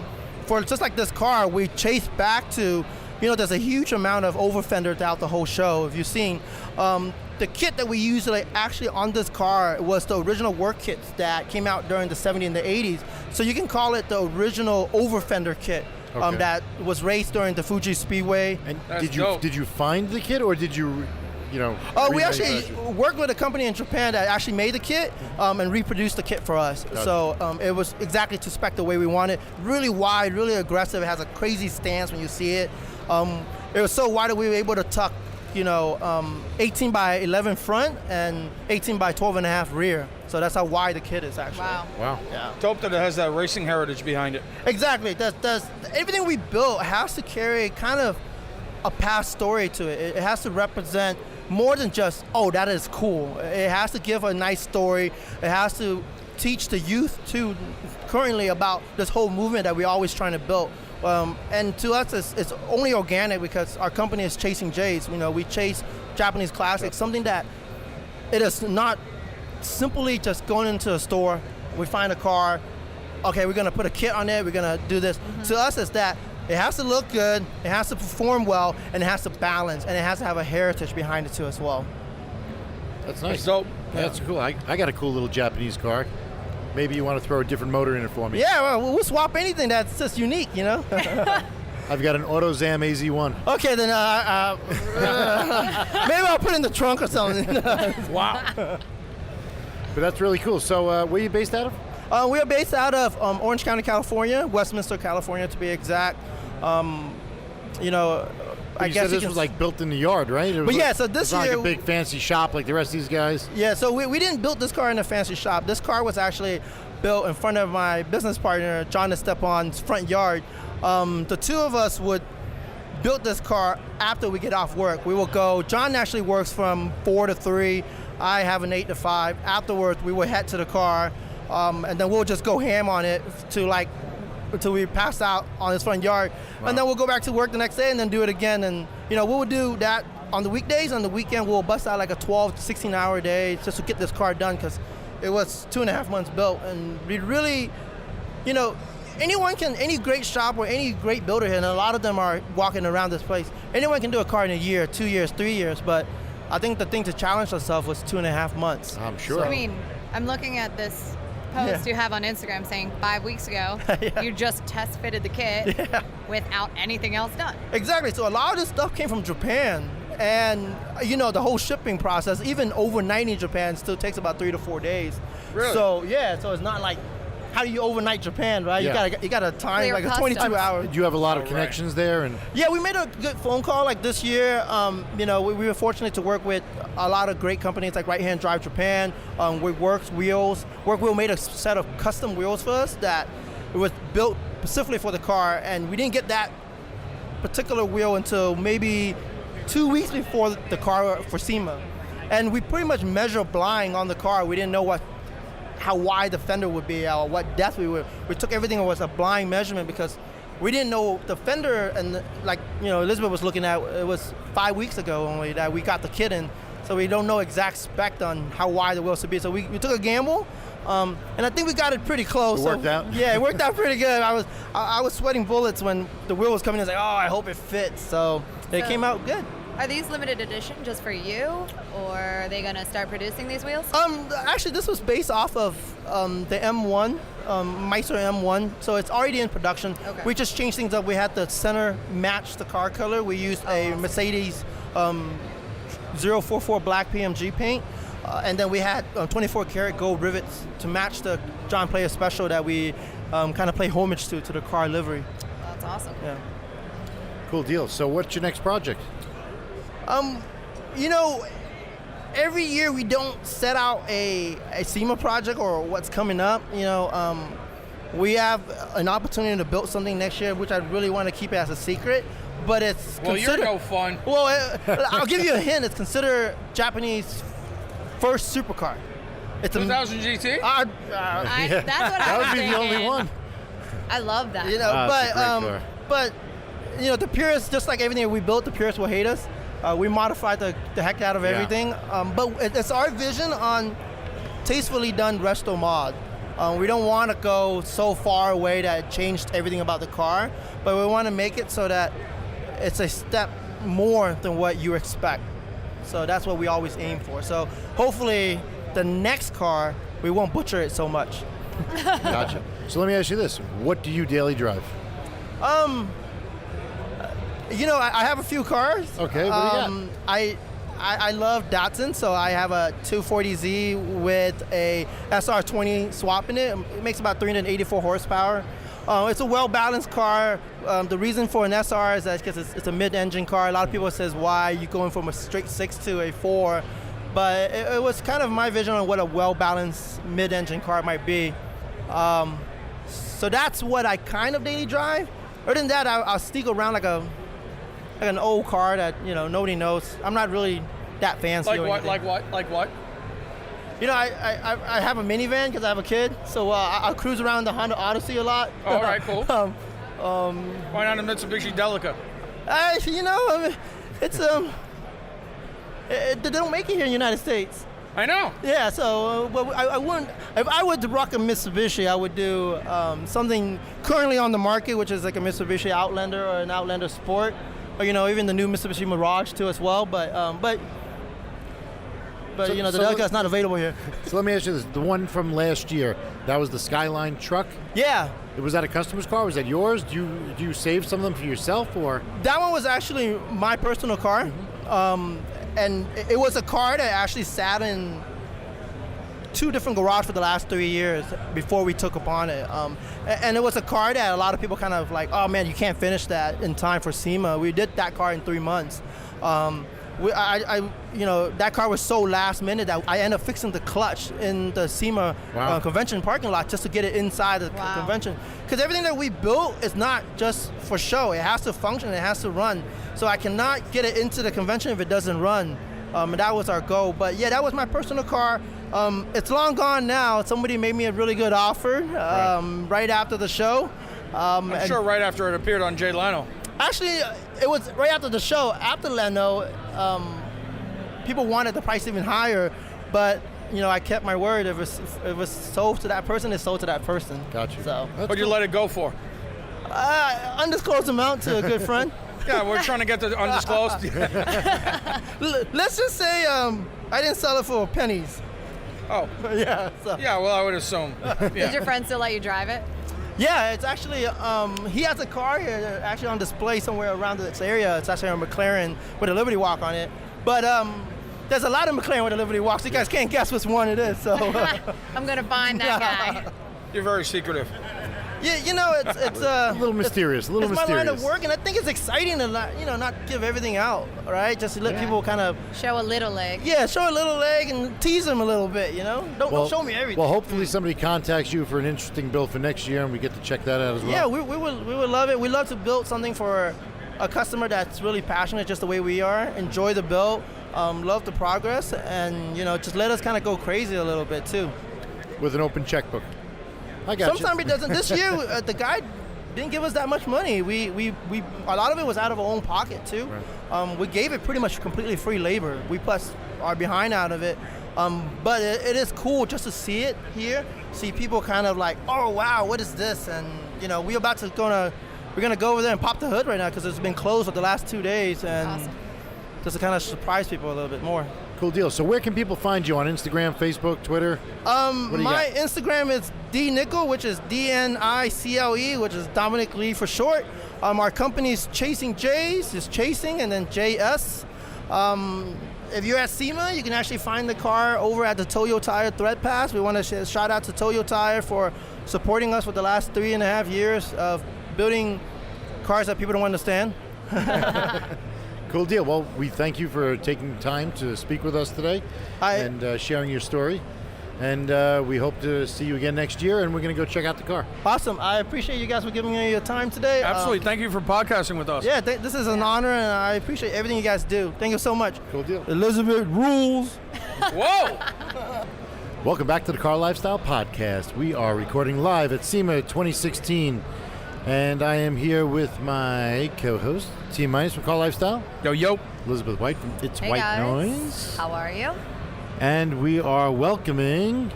for just like this car, we chase back to, there's a huge amount of over fender throughout the whole show. If you've seen, the kit that we used actually on this car was the original work kits that came out during the 70s and the 80s. So you can call it the original over fender kit that was raced during the Fuji Speedway. And That's did dope. you find the kit, or did you, We actually remanufacture it? worked with a company in Japan that actually made the kit and reproduced the kit for us. So it was exactly to spec the way we wanted. Really wide, really aggressive. It has a crazy stance when you see it. It was so wide that we were able to tuck, 18 by 11 front and 18 by 12.5 rear. So that's how wide the kit is actually. Wow. Wow. Yeah. Dope that it has that racing heritage behind it. Exactly. Everything we built has to carry kind of a past story to it. It has to represent more than just, that is cool. It has to give a nice story. It has to teach the youth too currently about this whole movement that we're always trying to build. And to us, it's only organic because our company is chasing J's. We chase Japanese classics, something that it is not simply just going into a store, we find a car, okay, we're going to put a kit on it, we're going to do this. To us, it's that it has to look good, it has to perform well, and it has to balance, and it has to have a heritage behind it too as well. That's nice. Dope. That's cool. I got a cool little Japanese car. Maybe you want to throw a different motor in it for me. Yeah, well, we'll swap anything that's just unique, I've got an AutoZam AZ1. Okay, then maybe I'll put it in the trunk or something. Wow. But that's really cool. So where are you based out of? We are based out of Orange County, California, Westminster, California to be exact. I You guess said this was like built in the yard, right? It was so this it's not year like a big fancy shop like the rest of these guys. Yeah, so we didn't build this car in a fancy shop. This car was actually built in front of my business partner, John Estepon's front yard. The two of us would build this car after we get off work. We will go, John actually works from 4 to 3. I have an 8 to 5. Afterwards, we would head to the car, and then we'll just go ham on it until we pass out on his front yard. Wow. And then we'll go back to work the next day and then do it again. And, we would do that on the weekdays. On the weekend, we'll bust out like a 12 to 16 hour day just to get this car done because it was 2.5 months built. And we really, any great shop or any great builder here, and a lot of them are walking around this place, anyone can do a car in a year, 2 years, 3 years, but I think the thing to challenge ourselves was 2.5 months. I'm sure. I mean, I'm looking at this post you have on Instagram saying 5 weeks ago you just test fitted the kit without anything else done. Exactly. So a lot of this stuff came from Japan, and the whole shipping process, even overnight in Japan, still takes about 3 to 4 days. Really? So so it's not like how do you overnight Japan, right? Yeah. You got to time Clear like a customs. 22 hour. Do you have a lot of Right. connections there? And Yeah, we made a good phone call like this year. We were fortunate to work with a lot of great companies like Right Hand Drive Japan, with Work Wheel made a set of custom wheels for us that it was built specifically for the car, and we didn't get that particular wheel until maybe 2 weeks before the car for SEMA. And we pretty much measured blind on the car. We didn't know how wide the fender would be or what depth we took everything was a blind measurement because we didn't know the fender, and like Elizabeth was looking at, it was 5 weeks ago only that we got the kit in, so we don't know exact spec on how wide the wheels should be. So we took a gamble, and I think we got it pretty close. It worked out? Yeah, it worked out pretty good. I was sweating bullets when the wheel was coming in. I was like, oh, I hope it fits. So it came out good. Are these limited edition just for you, or are they going to start producing these wheels? Actually, this was based off of the M1, Meister M1, so it's already in production. Okay. We just changed things up. We had the center match the car color. We used a Mercedes 044 black PMG paint, and then we had 24 karat gold rivets to match the John Player Special that we kind of play homage to the car livery. That's awesome. Yeah. Cool deal. So what's your next project? Every year we don't set out a SEMA project or what's coming up. We have an opportunity to build something next year, which I really want to keep as a secret. But it's you're no fun. Well, I'll give you a hint. It's considered Japanese first supercar. It's 2000 GT? That's what I That was would be the only thinking. one. I love that. it's a great car. but the purists, just like everything that we built, the purists will hate us. We modified the heck out of everything, but it's our vision on tastefully done resto mod. We don't want to go so far away that it changed everything about the car, but we want to make it so that it's a step more than what you expect. So that's what we always aim for. So hopefully the next car, we won't butcher it so much. Gotcha. So let me ask you this. What do you daily drive? I have a few cars. Okay, what do you got? I love Datsun, so I have a 240Z with a SR20 swap in it. It makes about 384 horsepower. It's a well-balanced car. The reason for an SR is that because it's a mid-engine car. A lot of people says, why are you going from a straight 6 to a 4? But it was kind of my vision on what a well-balanced mid-engine car might be. So that's what I kind of daily drive. Other than that, I'll sneak around like an old car that nobody knows. I'm not really that fancy. Like or what? anything. Like what? Like what? I have a minivan because I have a kid, so I'll cruise around the Honda Odyssey a lot. Oh, all right, cool. Why not a Mitsubishi Delica? It's they don't make it here in the United States. I know. Yeah, so I wouldn't. If I were to rock a Mitsubishi, I would do something currently on the market, which is like a Mitsubishi Outlander or an Outlander Sport, or even the new Mitsubishi Mirage too as well. But the Delica is not available here. So let me ask you this. The one from last year, that was the Skyline truck? Yeah. Was that a customer's car? Was that yours? Do you save some of them for yourself, or? That one was actually my personal car. And it was a car that actually sat in 2 different garages for the last 3 years before we took upon it. And it was a car that a lot of people kind of like, oh man, you can't finish that in time for SEMA. We did that car in 3 months. That car was so last minute that I ended up fixing the clutch in the SEMA convention parking lot just to get it inside the convention. Because everything that we built is not just for show. It has to function. It has to run. So I cannot get it into the convention if it doesn't run. And that was our goal. But yeah, that was my personal car. It's long gone now. Somebody made me a really good offer right after the show. I'm sure right after it appeared on Jay Leno. Actually, it was right after the show. After Leno, people wanted the price even higher, but I kept my word. If it was sold to that person, it's sold to that person. Gotcha. So, What'd you let it go for? undisclosed amount to a good friend. Yeah, we're trying to get the undisclosed. Let's just say I didn't sell it for pennies. Oh. Yeah. So. Yeah, well, I would assume. Yeah. Did your friend still let you drive it? Yeah, it's actually, he has a car here actually on display somewhere around this area. It's actually a McLaren with a Liberty Walk on it. But there's a lot of McLaren with a Liberty Walk, so you guys can't guess which one it is. So I'm going to find that guy. You're very secretive. Yeah, it's a little mysterious. It's my line of work, and I think it's exciting to not give everything out, right? Just to let people kind of show a little leg. Yeah, show a little leg and tease them a little bit, Don't show me everything. Well, hopefully somebody contacts you for an interesting build for next year, and we get to check that out as well. Yeah, we would love it. We love to build something for a customer that's really passionate, just the way we are. Enjoy the build, love the progress, and just let us kind of go crazy a little bit too. With an open checkbook. I got Sometimes he doesn't. This year, the guy didn't give us that much money. We a lot of it was out of our own pocket too. Right. We gave it pretty much completely free labor. We plus our behind out of it. But it is cool just to see it here, see people kind of like, oh wow, what is this? And we're gonna go over there and pop the hood right now because it's been closed for the last 2 days, and Awesome. just to kind of surprise people a little bit more. Cool deal. So where can people find you on Instagram, Facebook, Twitter? My Instagram is dnickel, which is DNICLE, which is Dominic Lee for short. Our company's Chasing J's, is Chasing, and then JS. If you're at SEMA, you can actually find the car over at the Toyo Tire Thread Pass. We want to shout out to Toyo Tire for supporting us for the last 3.5 years of building cars that people don't understand. Cool deal. Well, we thank you for taking time to speak with us today and sharing your story. And we hope to see you again next year, and we're going to go check out the car. Awesome. I appreciate you guys for giving me your time today. Absolutely. Thank you for podcasting with us. Yeah, this is an honor, and I appreciate everything you guys do. Thank you so much. Cool deal. Elizabeth rules. Whoa! Welcome back to the Car Lifestyle Podcast. We are recording live at SEMA 2016, and I am here with my co-host, T Minus from Car Lifestyle. Yo. Elizabeth White from It's Hey White guys. Noise. How are you? And we are welcoming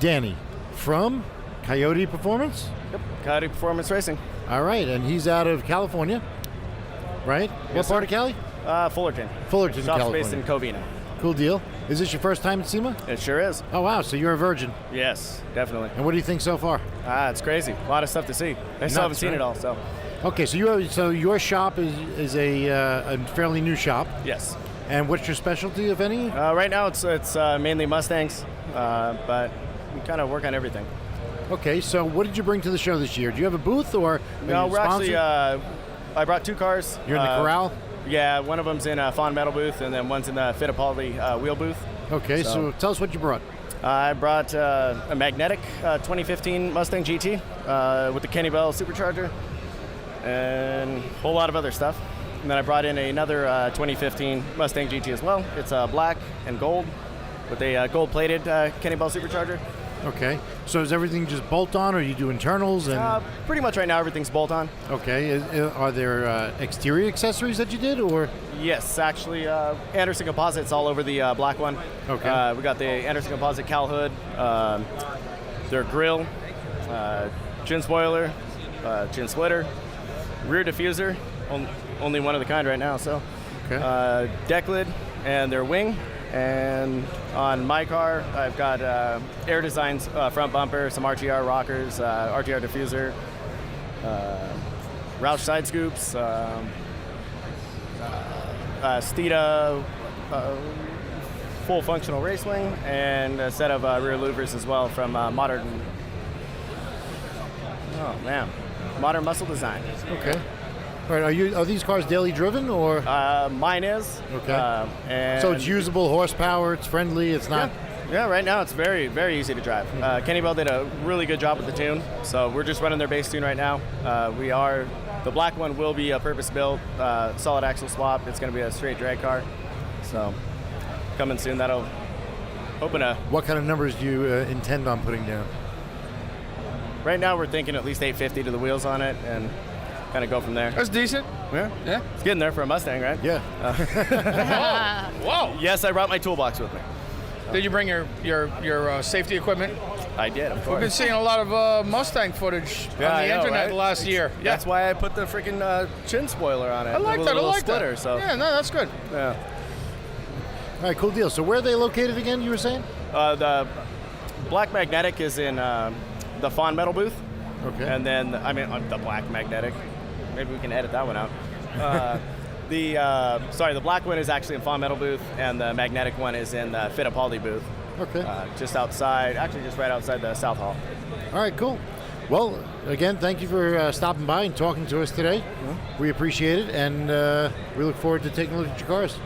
Danny from Coyote Performance. Yep. Coyote Performance Racing. All right, and he's out of California, right? What part of Cali? Fullerton. Fullerton, Shop's California. based in Covina. Cool deal. Is this your first time at SEMA? It sure is. Oh, wow, so you're a virgin. Yes, definitely. And what do you think so far? It's crazy. A lot of stuff to see. I still haven't seen it all, so. Okay, so your shop is a fairly new shop. Yes. And what's your specialty, if any? Right now it's mainly Mustangs, but we kind of work on everything. Okay, so what did you bring to the show this year? Do you have a booth or are No, you we're sponsored? actually, I brought 2 cars. You're in the corral? Yeah, one of them's in a Fawn Metal booth, and then one's in the Fittipaldi wheel booth. Okay, so tell us what you brought. I brought a magnetic 2015 Mustang GT with the Kenny Bell supercharger and a whole lot of other stuff. And then I brought in another 2015 Mustang GT as well. It's black and gold with a gold-plated Kenny Bell supercharger. Okay, so is everything just bolt-on, or you do internals? And Pretty much right now everything's bolt-on. okay, are there exterior accessories that you did, or? Yes, actually, Anderson Composites all over the black one. Okay. We got the Anderson Composite cowl hood, their grill, chin spoiler, chin splitter, rear diffuser, only one of the kind right now. So, Okay. deck lid, and their wing. And on my car, I've got Air Designs front bumper, some RTR rockers, RTR diffuser, Roush side scoops, Steeda full functional race wing, and a set of rear louvers as well from Modern Muscle Design. Okay. All right, are these cars daily driven, or? Mine is. Okay. And So it's usable horsepower, it's friendly, it's not... Yeah, right now it's very, very easy to drive. Kenny Bell did a really good job with the tune, so we're just running their base tune right now. The black one will be a purpose-built, solid axle swap. It's going to be a straight drag car, so coming soon. That'll open a... What kind of numbers do you intend on putting down? Right now we're thinking at least 850 to the wheels on it, and kind of go from there. That's decent. Yeah, it's getting there for a Mustang, right? Yeah. Whoa. Yes, I brought my toolbox with me. Did you bring your safety equipment? I did, of We've been course. seeing a lot of Mustang footage on I the know, internet right? the last year. That's why I put the freaking chin spoiler on it. I like the that. I little like splitter, that. So Yeah, no, that's good. yeah. All right, cool deal. So where are they located again, you were saying? The black magnetic is in the Fawn Metal booth. Okay. And then, the black magnetic. Maybe we can edit that one out. The black one is actually in Fawn Metal booth, and the magnetic one is in the Fittipaldi booth. Okay. Just outside, actually just right outside the South Hall. All right, cool. Well, again, thank you for stopping by and talking to us today. We appreciate it, and we look forward to taking a look at your cars.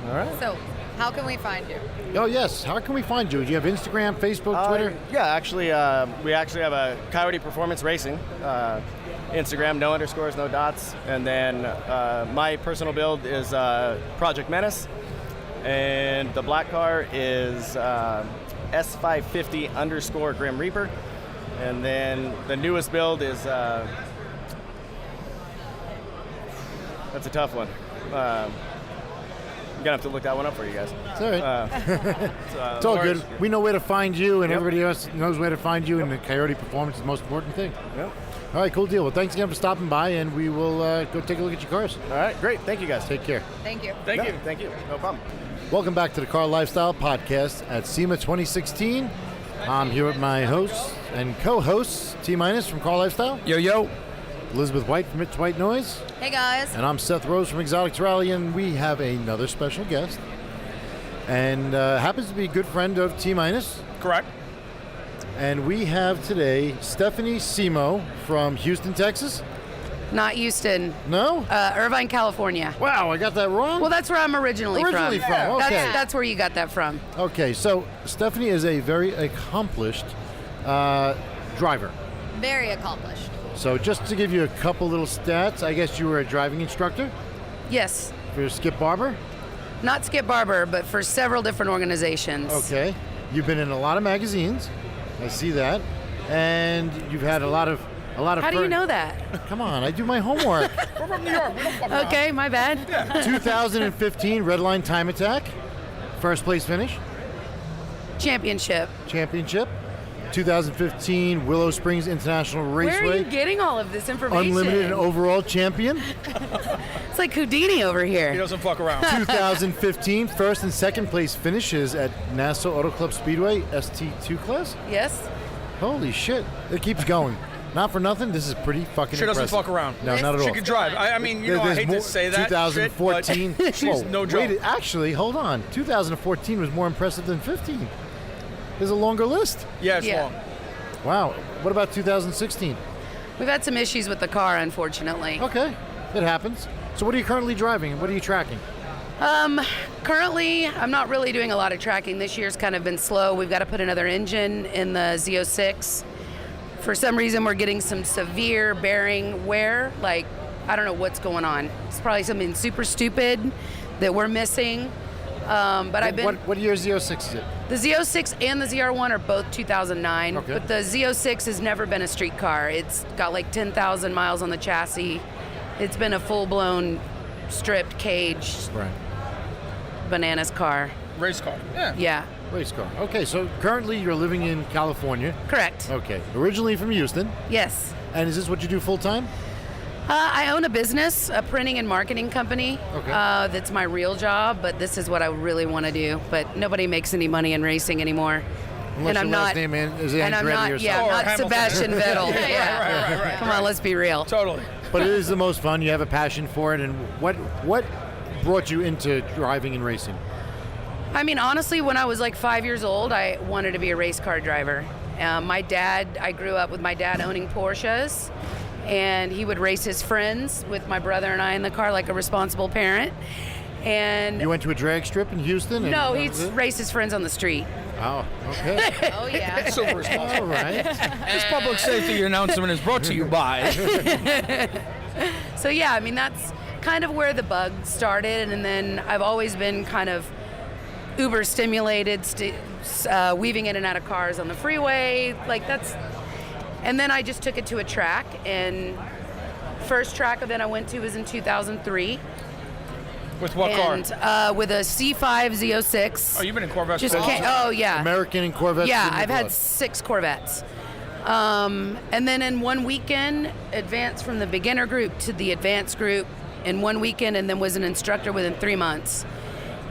All right. So, how can we find you? Oh, yes. How can we find you? Do you have Instagram, Facebook, Twitter? Yeah, actually, we actually have a Coyote Performance Racing. Instagram, no underscores, no dots. And then my personal build is Project Menace. And the black car is S550 _ Grim Reaper. And then the newest build is That's a tough one. I'm gonna have to look that one up for you guys. It's all right. It's all good. We know where to find you, and everybody else knows where to find you, and the Coyote performance is the most important thing. Yep. All right, cool deal. Well, thanks again for stopping by, and we will go take a look at your cars. All right, great. Thank you guys. Take care. Thank you. Thank you. Thank you. No problem. Welcome back to the Car Lifestyle Podcast at SEMA 2016. I'm here with my hosts and co-hosts, T-Minus from CarLifestyle. Yo. Elizabeth White from It's White Noise. Hey guys. And I'm Seth Rose from Exotics Rally, and we have another special guest. And happens to be a good friend of T-Minus. Correct. And we have today Stephanie Simo from Houston, Texas. Not Houston. No? Irvine, California. Wow, I got that wrong? Well, that's where I'm originally from. Okay. That's where you got that from. Okay, so Stephanie is a very accomplished driver. Very accomplished. So just to give you a couple little stats, I guess you were a driving instructor Yes. for Skip Barber. Not Skip Barber, but for several different organizations. Okay. You've been in a lot of magazines. I see that. And you've had a lot of How do you know that? Come on, I do my homework. We're from New York. We don't fuck around. Okay, my bad. 2015 Redline Time Attack. First place finish. Championship. 2015 Willow Springs International Raceway. Where are you getting all of this information? Unlimited and overall champion. It's like Houdini over He here. doesn't fuck around. 2015 first and second place finishes at Nassau Auto Club Speedway ST2 class. Yes. Holy shit, it keeps going. Not for nothing, this is pretty fucking She doesn't impressive. fuck around. No, not at all. She can drive. I mean, you know, I There's hate more- to say that. 2014. Shit, but she's Whoa, no joke. wait, actually, hold on. 2014 was more impressive than 15. There's a longer list. Yeah, it's Yeah. long. Wow. What about 2016? We've had some issues with the car, unfortunately. Okay, it happens. So what are you currently driving? What are you tracking? Currently, I'm not really doing a lot of tracking. This year's kind of been slow. We've got to put another engine in the Z06. For some reason, we're getting some severe bearing wear. Like, I don't know what's going on. It's probably something super stupid that we're missing. But I've been... What year Z06 is it? The Z06 and the ZR1 are both 2009, Okay. but the Z06 has never been a street car. It's got like 10,000 miles on the chassis. It's been a full-blown, stripped, caged, Right. bananas car. Race car. Yeah. Yeah, Race car. Okay, so currently you're living in California. correct. Okay. Originally from Houston. Yes. And is this what you do full time? I own a business, a printing and marketing company. Okay. That's my real job, but this is what I really want to do. But nobody makes any money in racing anymore. Unless and I'm your last not. name is and I'm Andretti not. or Yeah, something. I'm not Hamilton. Sebastian Vettel. Yeah. Right. Come on, let's be real. Totally. But it is the most fun. You have a passion for it. And what brought you into driving and racing? I mean, honestly, when I was like 5 years old, I wanted to be a race car driver. I grew up with my dad owning Porsches, and he would race his friends with my brother and I in the car like a responsible parent. And You went to a drag strip in Houston? no, and he raced his friends on the street. Oh, okay. Oh yeah. Super responsible. All right. This public safety announcement is brought to you by. So yeah, I mean, that's kind of where the bug started, and then I've always been kind of uber stimulated, weaving in and out of cars on the freeway, like that's. And then I just took it to a track, and first track event I went to was in 2003. With what car? And with a C5 Z06. Oh, you've been in Corvette. Just for a long can't, time. oh yeah. American and Corvette. Yeah, in your I've had blood. 6 Corvettes. And then in one weekend, advanced from the beginner group to the advanced group in one weekend, and then was an instructor within 3 months.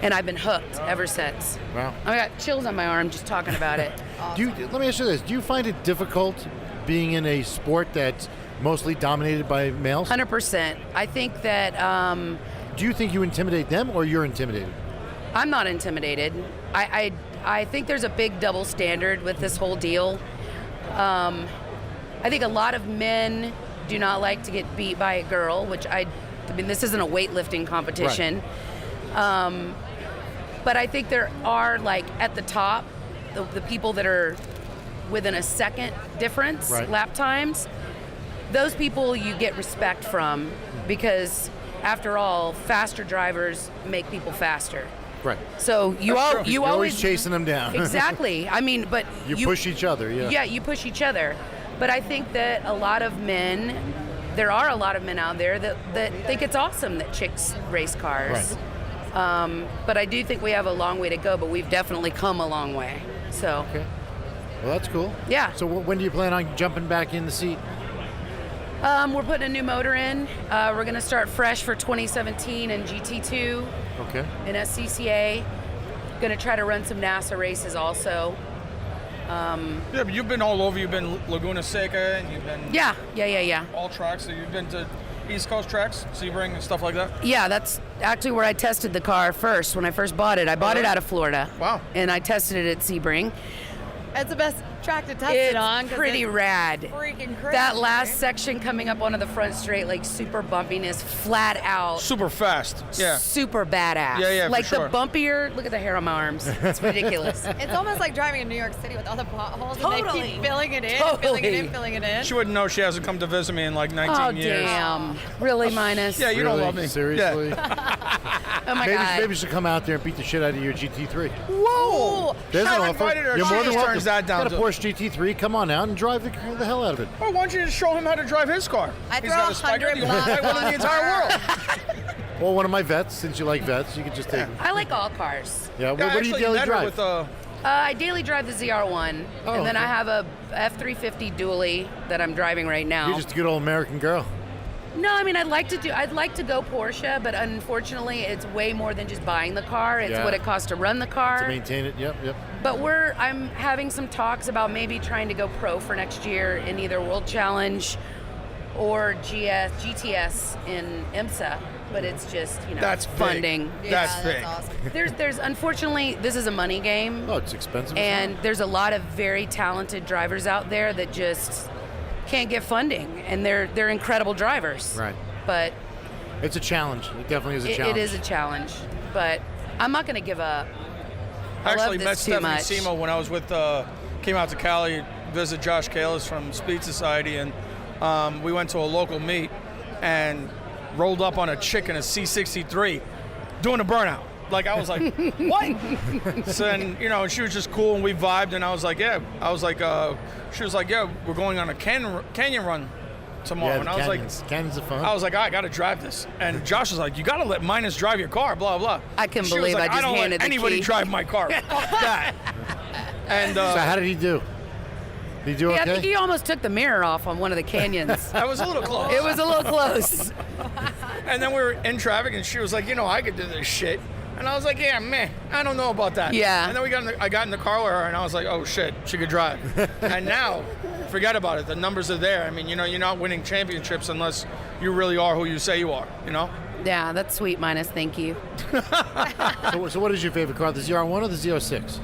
And I've been hooked ever since. Wow. I got chills on my arm just talking about it. Let me ask you this. Do you find it difficult being in a sport that's mostly dominated by males? 100%. I think that Do you think you intimidate them or you're intimidated? I'm not intimidated. I think there's a big double standard with this whole deal. I think a lot of men do not like to get beat by a girl, which I mean, this isn't a weightlifting competition. Right. But I think there are, like, at the top, the people that are within a second difference, Right. lap times, those people you get respect from because, after all, faster drivers make people faster. Right. So you You're always chasing them down. Exactly. I mean, but You push each other, yeah. Yeah, you push each other. But I think that a lot of men there are a lot of men out there that think it's awesome that chicks race cars. Right. But I do think we have a long way to go, but we've definitely come a long way. So, Okay. Well, that's cool. Yeah. So when do you plan on jumping back in the seat? we're putting a new motor in. We're going to start fresh for 2017 in GT2 Okay. in SCCA. Going to try to run some NASA races also. Yeah, but you've been all over. You've been Laguna Seca, and you've been Yeah. all tracks. So you've been to East Coast tracks, Sebring, and stuff like that. Yeah, that's actually where I tested the car first. When I first bought it, I bought it out of Florida. Wow. And I tested it at Sebring. It's the best track to test It's it on. 'cause pretty it's rad. Freaking crazy. That last section coming up onto the front straight, like super bumpiness, flat out. Super fast. Yeah. Super badass. Yeah, for like sure. the bumpier, look at the hair on my arms. It's ridiculous. It's almost like driving in New York City with all the potholes, and Totally. they keep filling it in, Totally. filling it in. She wouldn't know she hasn't come to visit me in like 19 Oh, years. damn. Really, Minus? Yeah, you don't Really? love me. Seriously? Oh, my maybe, God. maybe you should come out there and beat the shit out of your GT3. Whoa! There's an I've offer. invited her. You're She more than just welcome. turns that down. Got a Porsche GT3. Come on out and drive the hell out of it. Well, why don't you just show him how to drive his car? I He's throw got a Spiker. 100 The only white one in the entire world. Well, one of my vets. Since you like vets, you could just take. I like all cars. Yeah. Yeah, What do you actually daily met her drive? with I daily drive the ZR1, Oh, and then okay. I have a F350 dually that I'm driving right now. You're just a good old American girl. No, I mean I'd like to go Porsche, but unfortunately it's way more than just buying the car. It's Yeah. what it costs to run the car. To maintain it. Yep. But I'm having some talks about maybe trying to go pro for next year in either World Challenge or GTS in IMSA. But it's just, That's big. funding. That's yeah, big. that's awesome. There's unfortunately this is a money game. Oh, it's expensive. as And there's a lot of very talented drivers out there that just can't get funding, and they're incredible drivers. Right. But It's a challenge. It definitely is a challenge. it is a challenge. But I'm not going to give up. I Actually love met this too Stephanie much. SEMA when I was with, came out to Cali, visit Josh Kalis from Speed Society, and we went to a local meet and rolled up on a chick in a C63 doing a burnout. Like, I was like, what? So then, she was just cool, and we vibed, and I was like, yeah. I was like, she was like, yeah, we're going on a canyon run tomorrow. Yeah, and the I was canyons. like, Canyons are fun. I was like, I got to drive this. And Josh was like, you got to let Minus drive your car, blah, blah. I couldn't She was believe like, I just don't handed let the anybody key. drive my car. Fuck that. And So how did he do? Did he do Yeah, I okay? think he almost took the mirror off on one of the canyons. I was a little close. It was a little close. And then we were in traffic, and she was like, I could do this shit. And I was like, yeah, man, I don't know about that. Yeah. And then I got in the car with her, and I was like, oh shit, she could drive. And now, forget about it. The numbers are there. I mean, you're not winning championships unless you really are who you say you are. Yeah, that's sweet, Minus. Thank you. So what is your favorite car? The ZR1 or the Z06?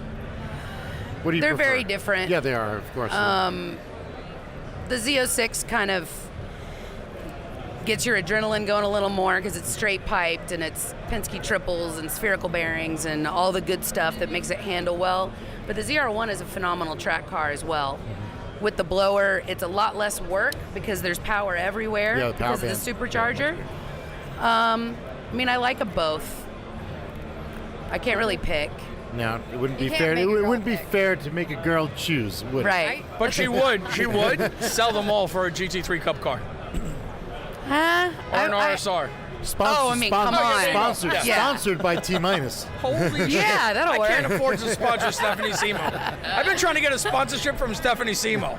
What do you They're prefer? very different. Yeah, they are, of course. The Z06 kind of gets your adrenaline going a little more because it's straight piped and it's Penske triples and spherical bearings and all the good stuff that makes it handle well. But the ZR1 is a phenomenal track car as well. With the blower, it's a lot less work because there's power everywhere Yeah, the power because of the band. supercharger. I mean, I like them both. I can't really pick. No, it wouldn't be You can't fair. make It a girl wouldn't be pick. fair to make a girl choose, would it? Right. But she would sell them all for a GT3 Cup car Huh? or an RSR. Oh, I mean, come on. Sponsored, Yeah. sponsored by T minus. Holy shit. Yeah, that'll I work. can't afford to sponsor Stephanie SEMA. I've been trying to get a sponsorship from Stephanie SEMA.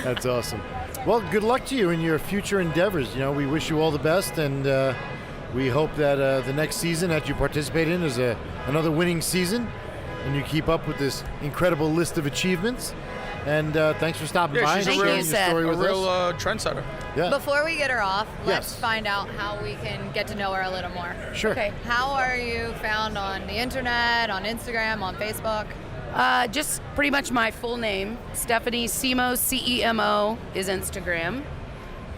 That's awesome. Well, good luck to you in your future endeavors. We wish you all the best, and we hope that the next season that you participate in is another winning season, and you keep up with this incredible list of achievements. And thanks for stopping Yeah, by she's and a sharing real- your Seth. story A with real us. trendsetter. Yeah, Before we get her off, let's Yes. find out how we can get to know her a little more. sure. Okay. How are you found on the internet, on Instagram, on Facebook? Just pretty much my full name. Stephanie Semo, CEMO is Instagram.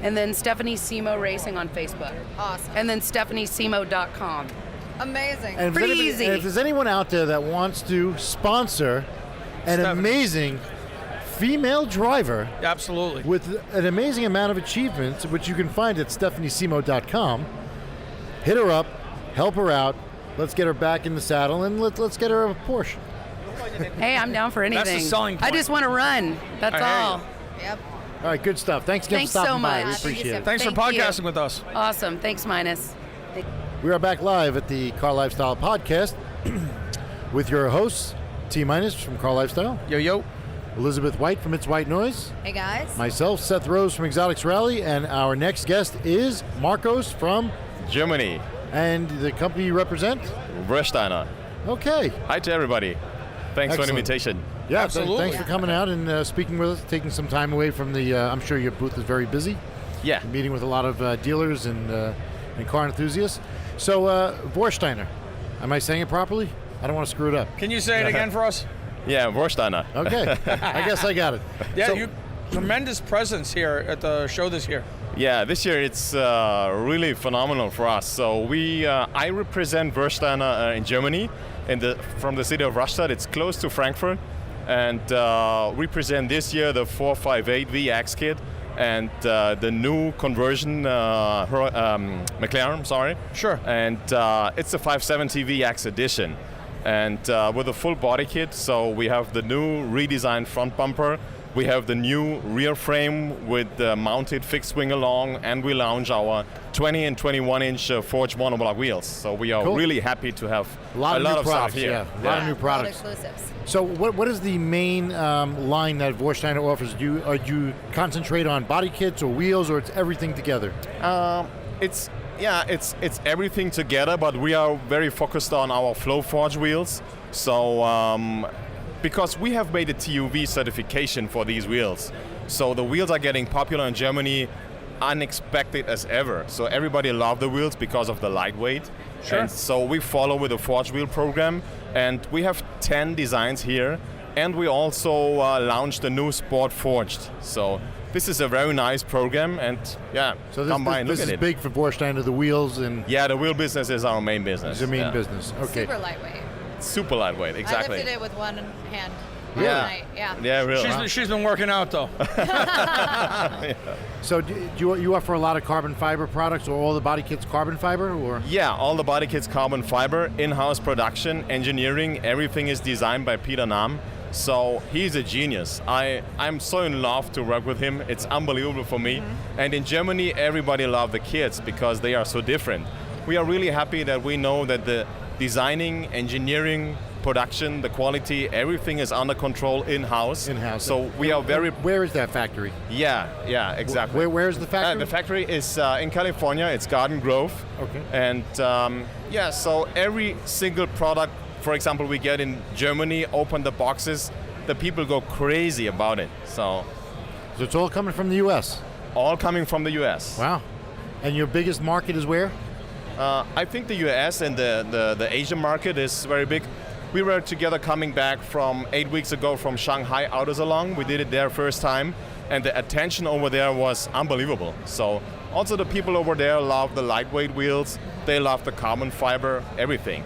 And then Stephanie Semo Racing on Facebook. Awesome. And then StephanieSemo.com. Amazing. And if, Pretty there's anybody- easy. and if there's anyone out there that wants to sponsor an Stephanie. amazing female driver Absolutely. with an amazing amount of achievements, which you can find at stephaniesemo.com, hit her up, help her out. Let's get her back in the saddle, and let's get her a Porsche. Hey, I'm down for anything. That's the selling I point. just want to run. That's I hear all. you. Yep. All right, good stuff. Thanks again Thanks for stopping so by. much. We Thank you appreciate so it. Thanks for Thank you. podcasting with us. Awesome. Thanks, Minus. We are back live at the Car Lifestyle podcast with your hosts, T Minus from Car Lifestyle, Yo. Elizabeth White from It's White Noise, Hey guys. myself, Seth Rose from Exotics Rally, and our next guest is Marcos from, Germany, and the company you represent? VORSTEINER. Okay. Hi to everybody. Thanks for the Excellent. invitation. Yeah, Absolutely. thanks for coming out and speaking with us, taking some time away from the, I'm sure your booth is very busy, Yeah. meeting with a lot of dealers and car enthusiasts. So, VORSTEINER, am I saying it properly? I don't want to screw it up. Can you say it again for us? Yeah, VORSTEINER. Okay, I guess I got it. Yeah, So- you tremendous presence here at the show this year. Yeah, this year it's really phenomenal for us. So I represent VORSTEINER in Germany, from the city of Rastatt. It's close to Frankfurt, and represent this year the 458 VX kit and the new conversion McLaren. Sorry. Sure. And it's a 570 VX edition. And with a full body kit, so we have the new redesigned front bumper, we have the new rear frame with the mounted fixed wing along, and we launch our 20 and 21 inch forged monoblock wheels. So we are Cool. really happy to have A lot of new stuff products, here. yeah. A lot of new products. Exclusives. So what is the main line that VORSTEINER offers? Do you concentrate on body kits or wheels, or it's everything together? It's everything together, but we are very focused on our flow forge wheels. So because we have made a TUV certification for these wheels, so the wheels are getting popular in Germany, unexpected as ever. So everybody loves the wheels because of the lightweight. Sure. And so we follow with the forge wheel program, and we have 10 designs here, and we also launched the new Sport Forged. So this is a very nice program, and yeah, So come by and look this at is it. big for VORSTEINER, the wheels and Yeah, the wheel business is our main business. the main Yeah. business. Okay. Super lightweight. Super lightweight, exactly. I lifted it with one hand. Yeah. Last night. Yeah. Yeah, really. She's been working out though. So do you offer a lot of carbon fiber products, or all the body kits carbon fiber, or? Yeah, all the body kits carbon fiber, in-house production, engineering, everything is designed by Peter Nahm. So he's a genius. I'm so in love to work with him. It's unbelievable for me. And in Germany, everybody loves the kits because they are so different. We are really happy that we know that the designing, engineering, production, the quality, everything is under control in-house. In-house. So we are very... Where is that factory? Yeah, exactly. Where is the factory? The factory is in California. It's Garden Grove. Okay. And so every single product, for example, we get in Germany, open the boxes, the people go crazy about it. So it's all coming from the U.S.? all coming from the U.S. Wow. And your biggest market is where? I think the U.S. and the Asian market is very big. We were together coming back from 8 weeks ago from Shanghai Auto Salon. We did it there first time, and the attention over there was unbelievable. So also the people over there love the lightweight wheels, they love the carbon fiber, everything.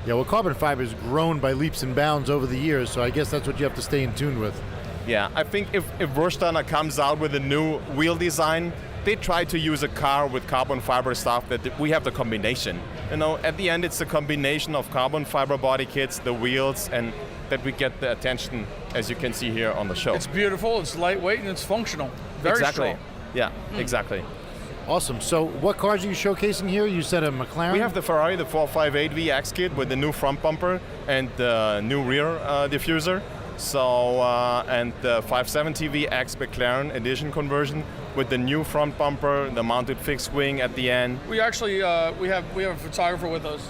Yeah, well, carbon fiber has grown by leaps and bounds over the years, so I guess that's what you have to stay in tune with. Yeah, I think if VORSTEINER comes out with a new wheel design, they try to use a car with carbon fiber stuff that we have the combination. You know, at the end it's a combination of carbon fiber body kits, the wheels, and that we get the attention, as you can see here on the show. It's beautiful, it's lightweight, and it's functional. Very exactly. strong. Yeah, exactly. Awesome. So what cars are you showcasing here? You said a McLaren? We have the Ferrari, the 458 VX kit with the new front bumper and the new rear diffuser. So, and the 570 VX McLaren edition conversion with the new front bumper, the mounted fixed wing at the end. We actually we have a photographer with us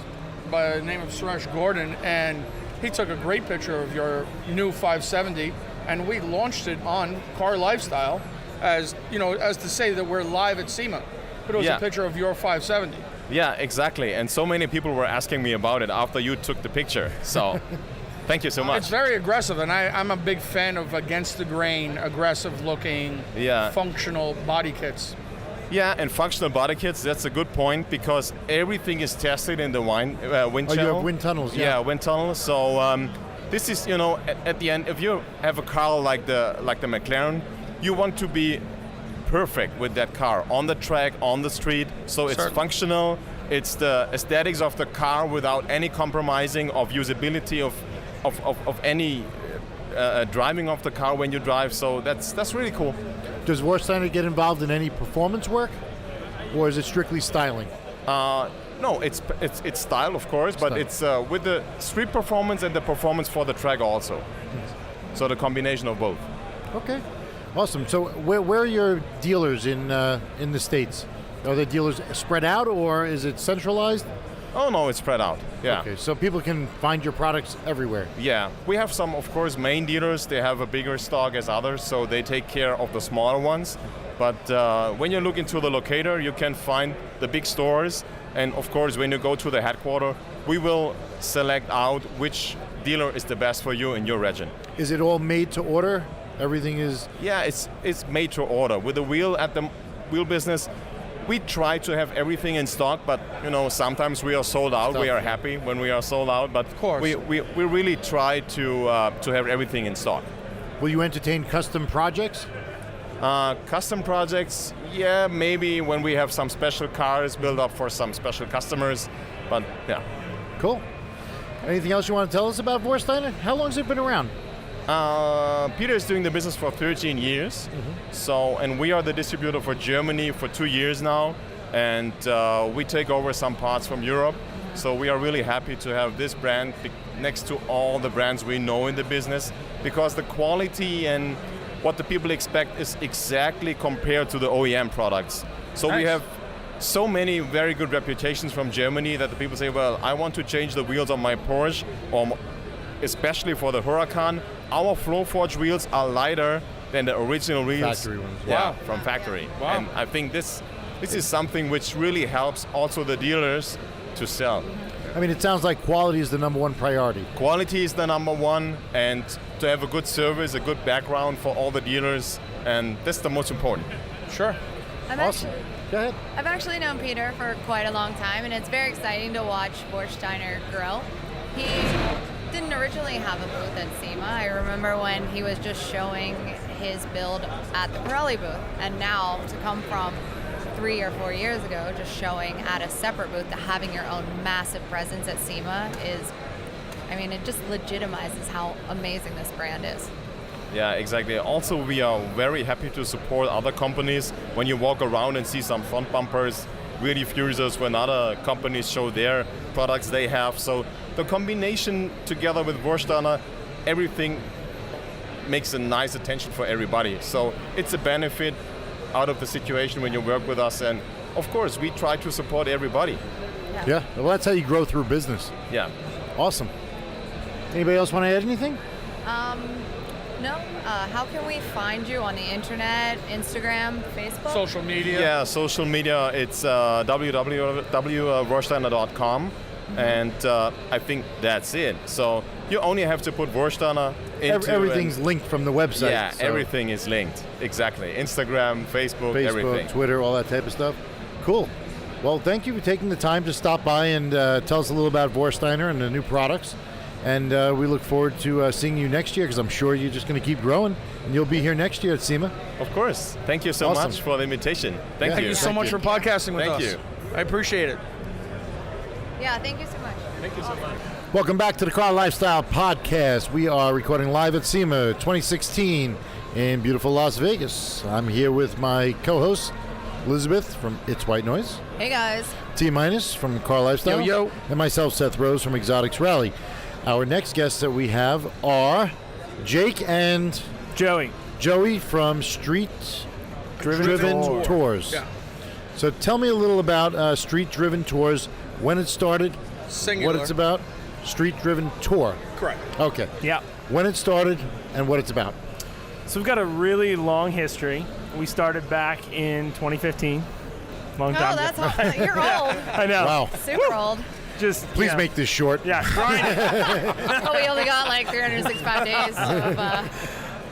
by the name of Suresh Gordon, and he took a great picture of your new 570, and we launched it on CarLifestyle as, you know, as to say that we're live at SEMA. But it was a picture of your 570. Yeah, exactly. And so many people were asking me about it after you took the picture. So, thank you so much. It's very aggressive, and I'm a big fan of against the grain, aggressive looking, functional body kits. Yeah, and functional body kits, that's a good point, because everything is tested in the wind channel. You have wind tunnels, Yeah, wind tunnels. So this is, you know, at the end, if you have a car like the McLaren, you want to be perfect with that car on the track, on the street. So it's functional. It's the aesthetics of the car without any compromising of usability of any driving of the car when you drive. So that's really cool. Does VORSTEINER get involved in any performance work, or is it strictly styling? No, it's style, of course, but it's with the street performance and the performance for the track also. So the combination of both. Okay, awesome. So where are your dealers in the States? Are the dealers spread out, or is it centralized? Oh no, it's spread out. Yeah. Okay, so people can find your products everywhere. Yeah, we have some, of course, main dealers. They have a bigger stock as others, so they take care of the smaller ones. But when you look into the locator, you can find the big stores. And of course, when you go to the headquarters, we will select out which dealer is the best for you in your region. Is it all made to order? Everything is? Yeah, it's made to order. With the wheel business, we try to have everything in stock, but sometimes we are sold out. We are happy when we are sold out, but of course. we really try to have everything in stock. Will you entertain custom projects? Custom projects, yeah, maybe when we have some special cars built up for some special customers, but yeah. Cool. Anything else you want to tell us about VORSTEINER? How long has it been around? Peter is doing the business for 13 years, and we are the distributor for Germany for 2 years now, and we take over some parts from Europe. So we are really happy to have this brand next to all the brands we know in the business, because the quality and what the people expect is exactly compared to the OEM products. So we have so many very good reputations from Germany that the people say, well, I want to change the wheels on my Porsche, or especially for the Huracan. Our Flowforge wheels are lighter than the original wheels. Factory ones. Yeah, Wow. from factory. Wow. And I think this is something which really helps also the dealers to sell. I mean, it sounds like quality is the number one priority. Quality is the number one, and to have a good service, a good background for all the dealers, and that's the most important. Sure. Awesome. Go ahead. I've actually known Peter for quite a long time, and it's very exciting to watch VORSTEINER grow. He didn't originally have a booth at SEMA. I remember when he was just showing his build at the Pirelli booth, and now to come from 3 or 4 years ago, just showing at a separate booth, to having your own massive presence at SEMA it just legitimizes how amazing this brand is. Yeah, exactly. Also, we are very happy to support other companies. When you walk around and see some front bumpers, really furious when other companies show their products they have. So the combination together with VORSTEINER, everything makes a nice attention for everybody. So it's a benefit out of the situation when you work with us. And of course, we try to support everybody. Yeah. Well, that's how you grow through business. Yeah. Awesome. Anybody else want to add anything? No. How can we find you on the internet, Instagram, Facebook? Social media. Yeah, social media, it's www.vorsteiner.com. And I think that's it. So you only have to put VORSTEINER into Everything's linked from the website. Yeah, so everything is linked. Exactly. Instagram, Facebook, everything. Twitter, all that type of stuff. Cool. Well, thank you for taking the time to stop by and tell us a little about VORSTEINER and the new products. And we look forward to seeing you next year, because I'm sure you're just going to keep growing, and you'll be here next year at SEMA. Of course. Thank you so Awesome. much for the invitation. Thank you. Thank you so much for podcasting with us. Thank you. I appreciate it. Yeah, thank you so much. Thank you so much. Welcome back to the CarLifestyle podcast. We are recording live at SEMA 2016 in beautiful Las Vegas. I'm here with my co-host, Elizabeth from It's White Noise. Hey, guys. T-Minus from CarLifestyle. Yo. And myself, Seth Rose from Exotics Rally. Our next guests that we have are Jake and Joey from Street Driven Tours. Yeah. So tell me a little about Street Driven Tours, when it started, Singular. what it's about. Street Driven Tour. Correct. Okay. Yeah. When it started and what it's about. So we've got a really long history. We started back in 2015. Long time. Oh, that's all. You're old. I know. Wow. Super old. Just Please make this short. Yeah. But we only got like 365 days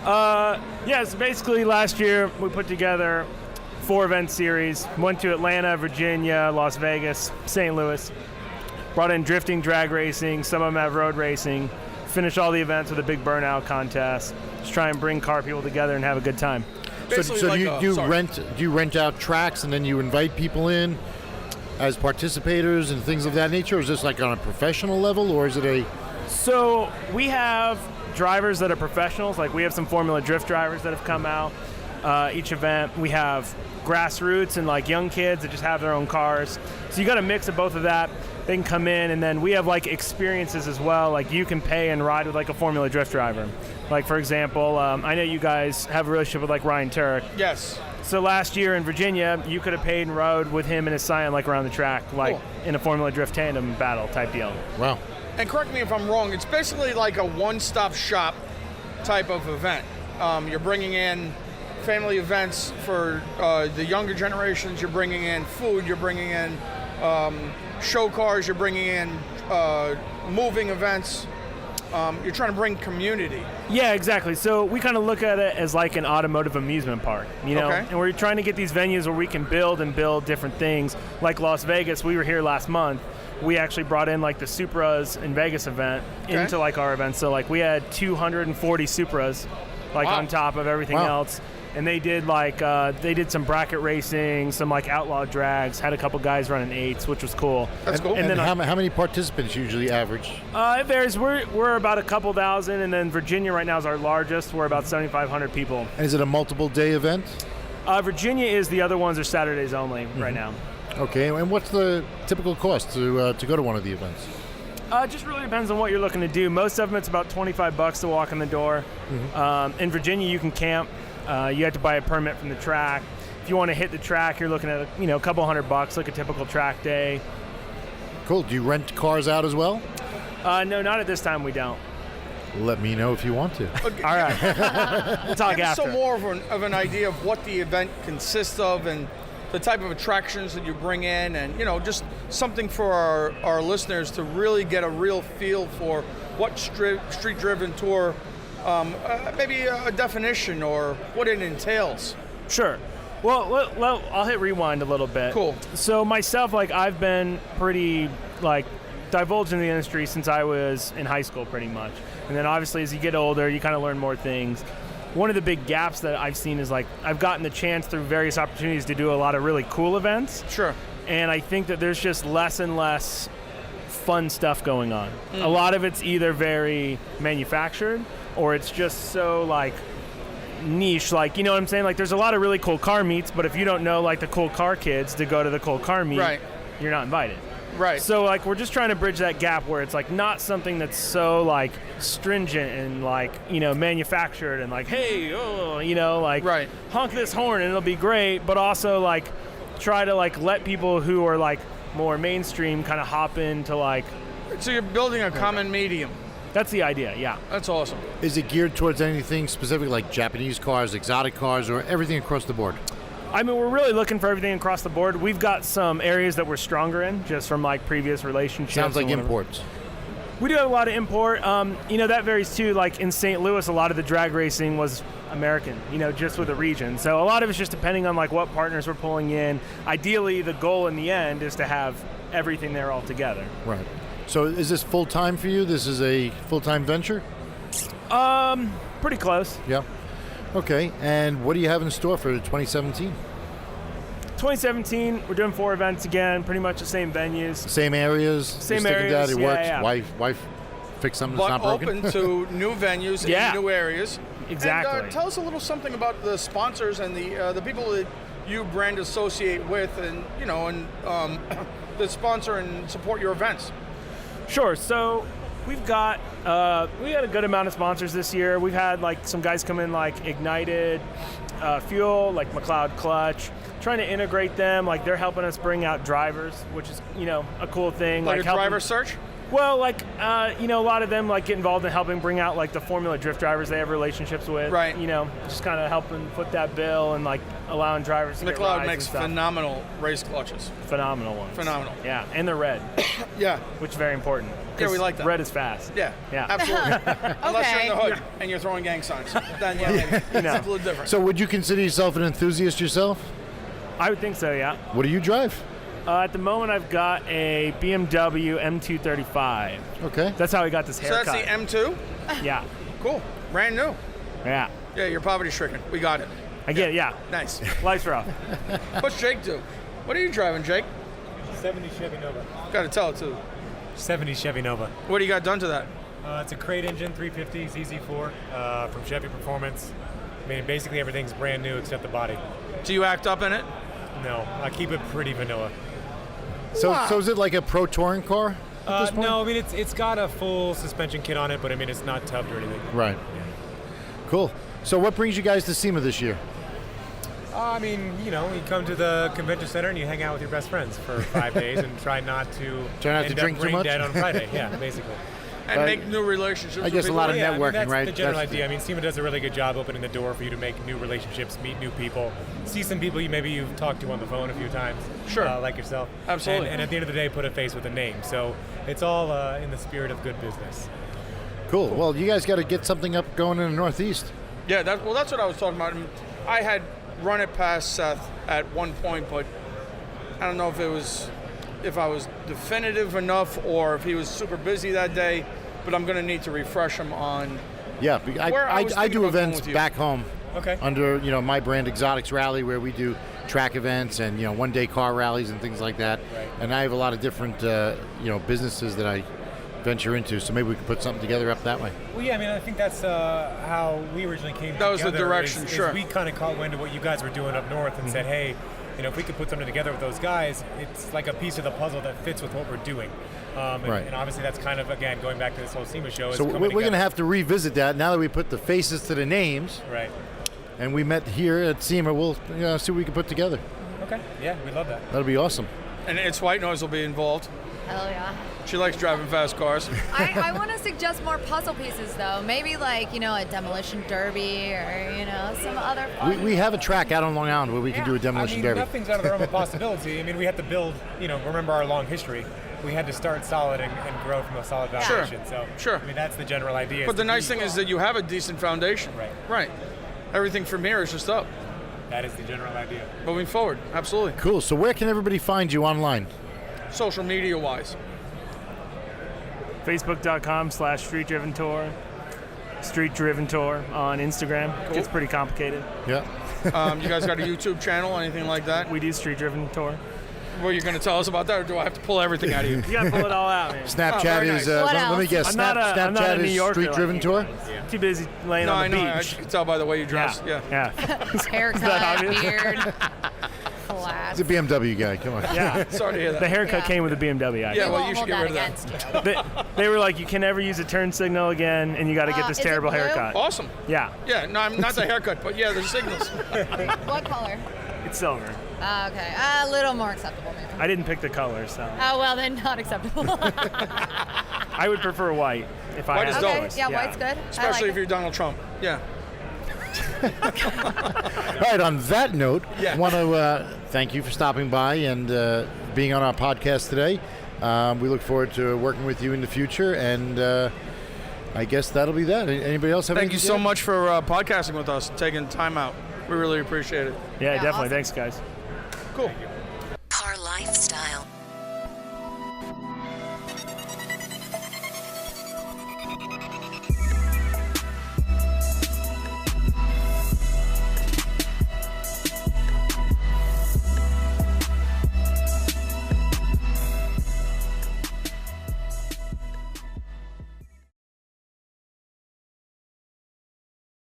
of. So basically last year we put together 4 event series. Went to Atlanta, Virginia, Las Vegas, St. Louis. Brought in drifting, drag racing. Some of them have road racing. Finished all the events with a big burnout contest. Just try and bring car people together and have a good time. So do you rent out tracks and then you invite people in as participators and things of that nature? Or is this like on a professional level, or is it a... So we have drivers that are professionals. Like we have some Formula Drift drivers that have come out each event. We have grassroots and like young kids that just have their own cars. So you got a mix of both of that. They can come in, and then we have like experiences as well. Like you can pay and ride with like a Formula Drift driver. Like for example, I know you guys have a relationship with like Ryan Turek. Yes. So last year in Virginia, you could have paid and rode with him and his Scion like around the track, like in a Formula Drift tandem battle type deal. Wow. And correct me if I'm wrong, it's basically like a one-stop shop type of event. You're bringing in family events for the younger generations, you're bringing in food, you're bringing in show cars, you're bringing in moving events. You're trying to bring community. Yeah, exactly. So we kind of look at it as like an automotive amusement park, you know? Okay. And we're trying to get these venues where we can build different things. Like Las Vegas, we were here last month. We actually brought in like the Supras in Vegas event into like our event. So like we had 240 Supras like on top of everything else. And they did like they did some bracket racing, some like outlaw drags. Had a couple guys running 8s, which was cool. That's cool. And then how many participants usually average? It varies. We're about a couple thousand, and then Virginia right now is our largest. We're about 7,500 people. And is it a multiple day event? Virginia is. The other ones are Saturdays only right now. Okay. And what's the typical cost to go to one of the events? It just really depends on what you're looking to do. Most of them, it's about $25 to walk in the door. In Virginia, you can camp. You have to buy a permit from the track. If you want to hit the track, you're looking at a couple $100, like a typical track day. Cool. Do you rent cars out as well? No, not at this time. We don't. Let me know if you want to. All right. We'll talk Give us after. some more of an idea of what the event consists of and the type of attractions that you bring in, and just something for our listeners to really get a real feel for what street-driven tour. Maybe a definition or what it entails. Sure. Well, I'll hit rewind a little bit. Cool. So myself, like I've been pretty like divulged in the industry since I was in high school, pretty much. And then obviously as you get older, you kind of learn more things. One of the big gaps that I've seen is like I've gotten the chance through various opportunities to do a lot of really cool events. Sure. And I think that there's just less and less fun stuff going on. A lot of it's either very manufactured, or it's just so like niche, like, you know what I'm saying? Like there's a lot of really cool car meets, but if you don't know like the cool car kids to go to the cool car meet, you're not invited. Right. So like we're just trying to bridge that gap where it's like not something that's so like stringent and like, manufactured and like, hey, like honk this horn and it'll be great, but also like try to like let people who are like more mainstream kind of hop into like. So you're building a common medium. That's the idea, yeah. That's awesome. Is it geared towards anything specific, like Japanese cars, exotic cars, or everything across the board? I mean, we're really looking for everything across the board. We've got some areas that we're stronger in, just from like previous relationships. Sounds like imports. We do have a lot of import. That varies too. Like in St. Louis, a lot of the drag racing was American, just with the region. So a lot of it's just depending on like what partners we're pulling in. Ideally, the goal in the end is to have everything there all together. Right. So is this full-time for you? This is a full-time venture? Pretty close. Yeah. Okay. And what do you have in store for 2017? 2017, we're doing 4 events again, pretty much the same venues. Same areas? Same You're areas, sticking to that, it works? yeah. Wife fix something that's But not broken? open to new venues in new areas. Exactly. And tell us a little something about the sponsors and the people that you brand associate with, and that sponsor and support your events. Sure. So we've got we had a good amount of sponsors this year. We've had like some guys come in like Ignited Fuel, like McLeod Clutch, trying to integrate them. Like they're helping us bring out drivers, which is a cool thing. Like a helping, driver search? Well, like a lot of them like get involved in helping bring out like the Formula Drift drivers they have relationships with. Right. Just kind of helping foot that bill and like allowing drivers to get rides McLeod makes and stuff. phenomenal race clutches. Phenomenal ones. Phenomenal. Yeah, and they're red. Yeah. Which is very important. Yeah, we like that. Red is fast. Yeah. Yeah. Absolutely. Unless you're in the hood and you're throwing gang signs. Then maybe. It's a little different. So would you consider yourself an enthusiast yourself? I would think so, yeah. What do you drive? At the moment, I've got a BMW M235. Okay. That's how I got this So haircut. that's the M2? Yeah. Cool. Brand new. Yeah. Yeah, you're poverty stricken. We got it. I get it, yeah. Nice. Life's rough. What's Jake do? What are you driving, Jake? 70 Chevy Nova. Got to tell it too. 70 Chevy Nova. What do you got done to that? It's a crate engine, 350 ZZ4 from Chevy Performance. I mean, basically everything's brand new except the body. Do you act up in it? No, I keep it pretty vanilla. So is it like a pro touring car at this point? No, I mean, it's got a full suspension kit on it, but I mean, it's not tubbed or anything. Right. Cool. So what brings you guys to SEMA this year? I mean, you come to the convention center and you hang out with your best friends for 5 days and try not to drink too brain much? dead on Friday. Yeah, basically. And make new relationships. I guess a lot of networking, that's right? That's the general idea. I mean, SEMA does a really good job opening the door for you to make new relationships, meet new people, see some people you've talked to on the phone a few times. Sure. Like yourself. Absolutely. And at the end of the day, put a face with a name. So it's all in the spirit of good business. Cool. Well, you guys got to get something up going in the Northeast. Yeah, that's what I was talking about. I had run it past Seth at one point, but I don't know if I was definitive enough or if he was super busy that day. But I'm going to need to refresh him on. Yeah, I do events back home. Okay. Under my brand Exotics Rally, where we do track events and one-day car rallies and things like that. Right. And I have a lot of different businesses that I venture into. So maybe we can put something together up that way. Well, yeah, I mean, I think that's how we originally came together. That was the direction, sure. We kind of caught wind of what you guys were doing up north and said, hey, if we could put something together with those guys, it's like a piece of the puzzle that fits with what we're doing. Right. And obviously that's kind of, again, going back to this whole SEMA show. So we're going to have to revisit that now that we put the faces to the names. Right. And we met here at SEMA. We'll see what we can put together. Okay. Yeah, we'd love that. That'll be awesome. And It's White Noise will be involved. Hell yeah. She likes driving fast cars. I want to suggest more puzzle pieces, though. Maybe like, a demolition derby or, some other fun. We have a track out on Long Island where we can do a demolition derby. Nothing's out of the realm of possibility. I mean, we had to build, remember our long history. We had to start solid and grow from a solid foundation. Sure. I mean, that's the general idea. But the nice thing is that you have a decent foundation. Right. Everything from here is just up. That is the general idea. Moving forward, absolutely. Cool. So where can everybody find you online? Social media-wise. Facebook.com/Street Driven Tour. Street Driven Tour on Instagram. Cool. Gets pretty complicated. Yeah. You guys got a YouTube channel, anything like that? We do Street Driven Tour. Were you going to tell us about that, or do I have to pull everything out of you? You got to pull it all out, man. Snapchat is, let me guess, Snapchat is Street Driven Tour? Yeah. Too busy laying on the beach. I can tell by the way you dress. Yeah. Haircut, beard, He's a BMW guy, come on. Yeah. Sorry to hear that. The haircut came with a BMW. Yeah, well, you should get rid of that. They were like, you can never use a turn signal again, and you got to get this terrible haircut. Awesome. Yeah. Yeah, no, I'm not the haircut, but yeah, the signals. What color? It's silver. Okay, a little more acceptable maybe. I didn't pick the color, so. Oh, well then not acceptable. I would prefer white if I White is had dope. Okay, yeah, white's good. Especially if you're Donald Trump. Yeah. All right, on that note, I want to thank you for stopping by and being on our podcast today. We look forward to working with you in the future, and I guess that'll be that. Anybody else have Thank you anything so to add? much for podcasting with us, taking time out. We really appreciate it. Yeah, definitely. Awesome. Thanks, guys. Cool.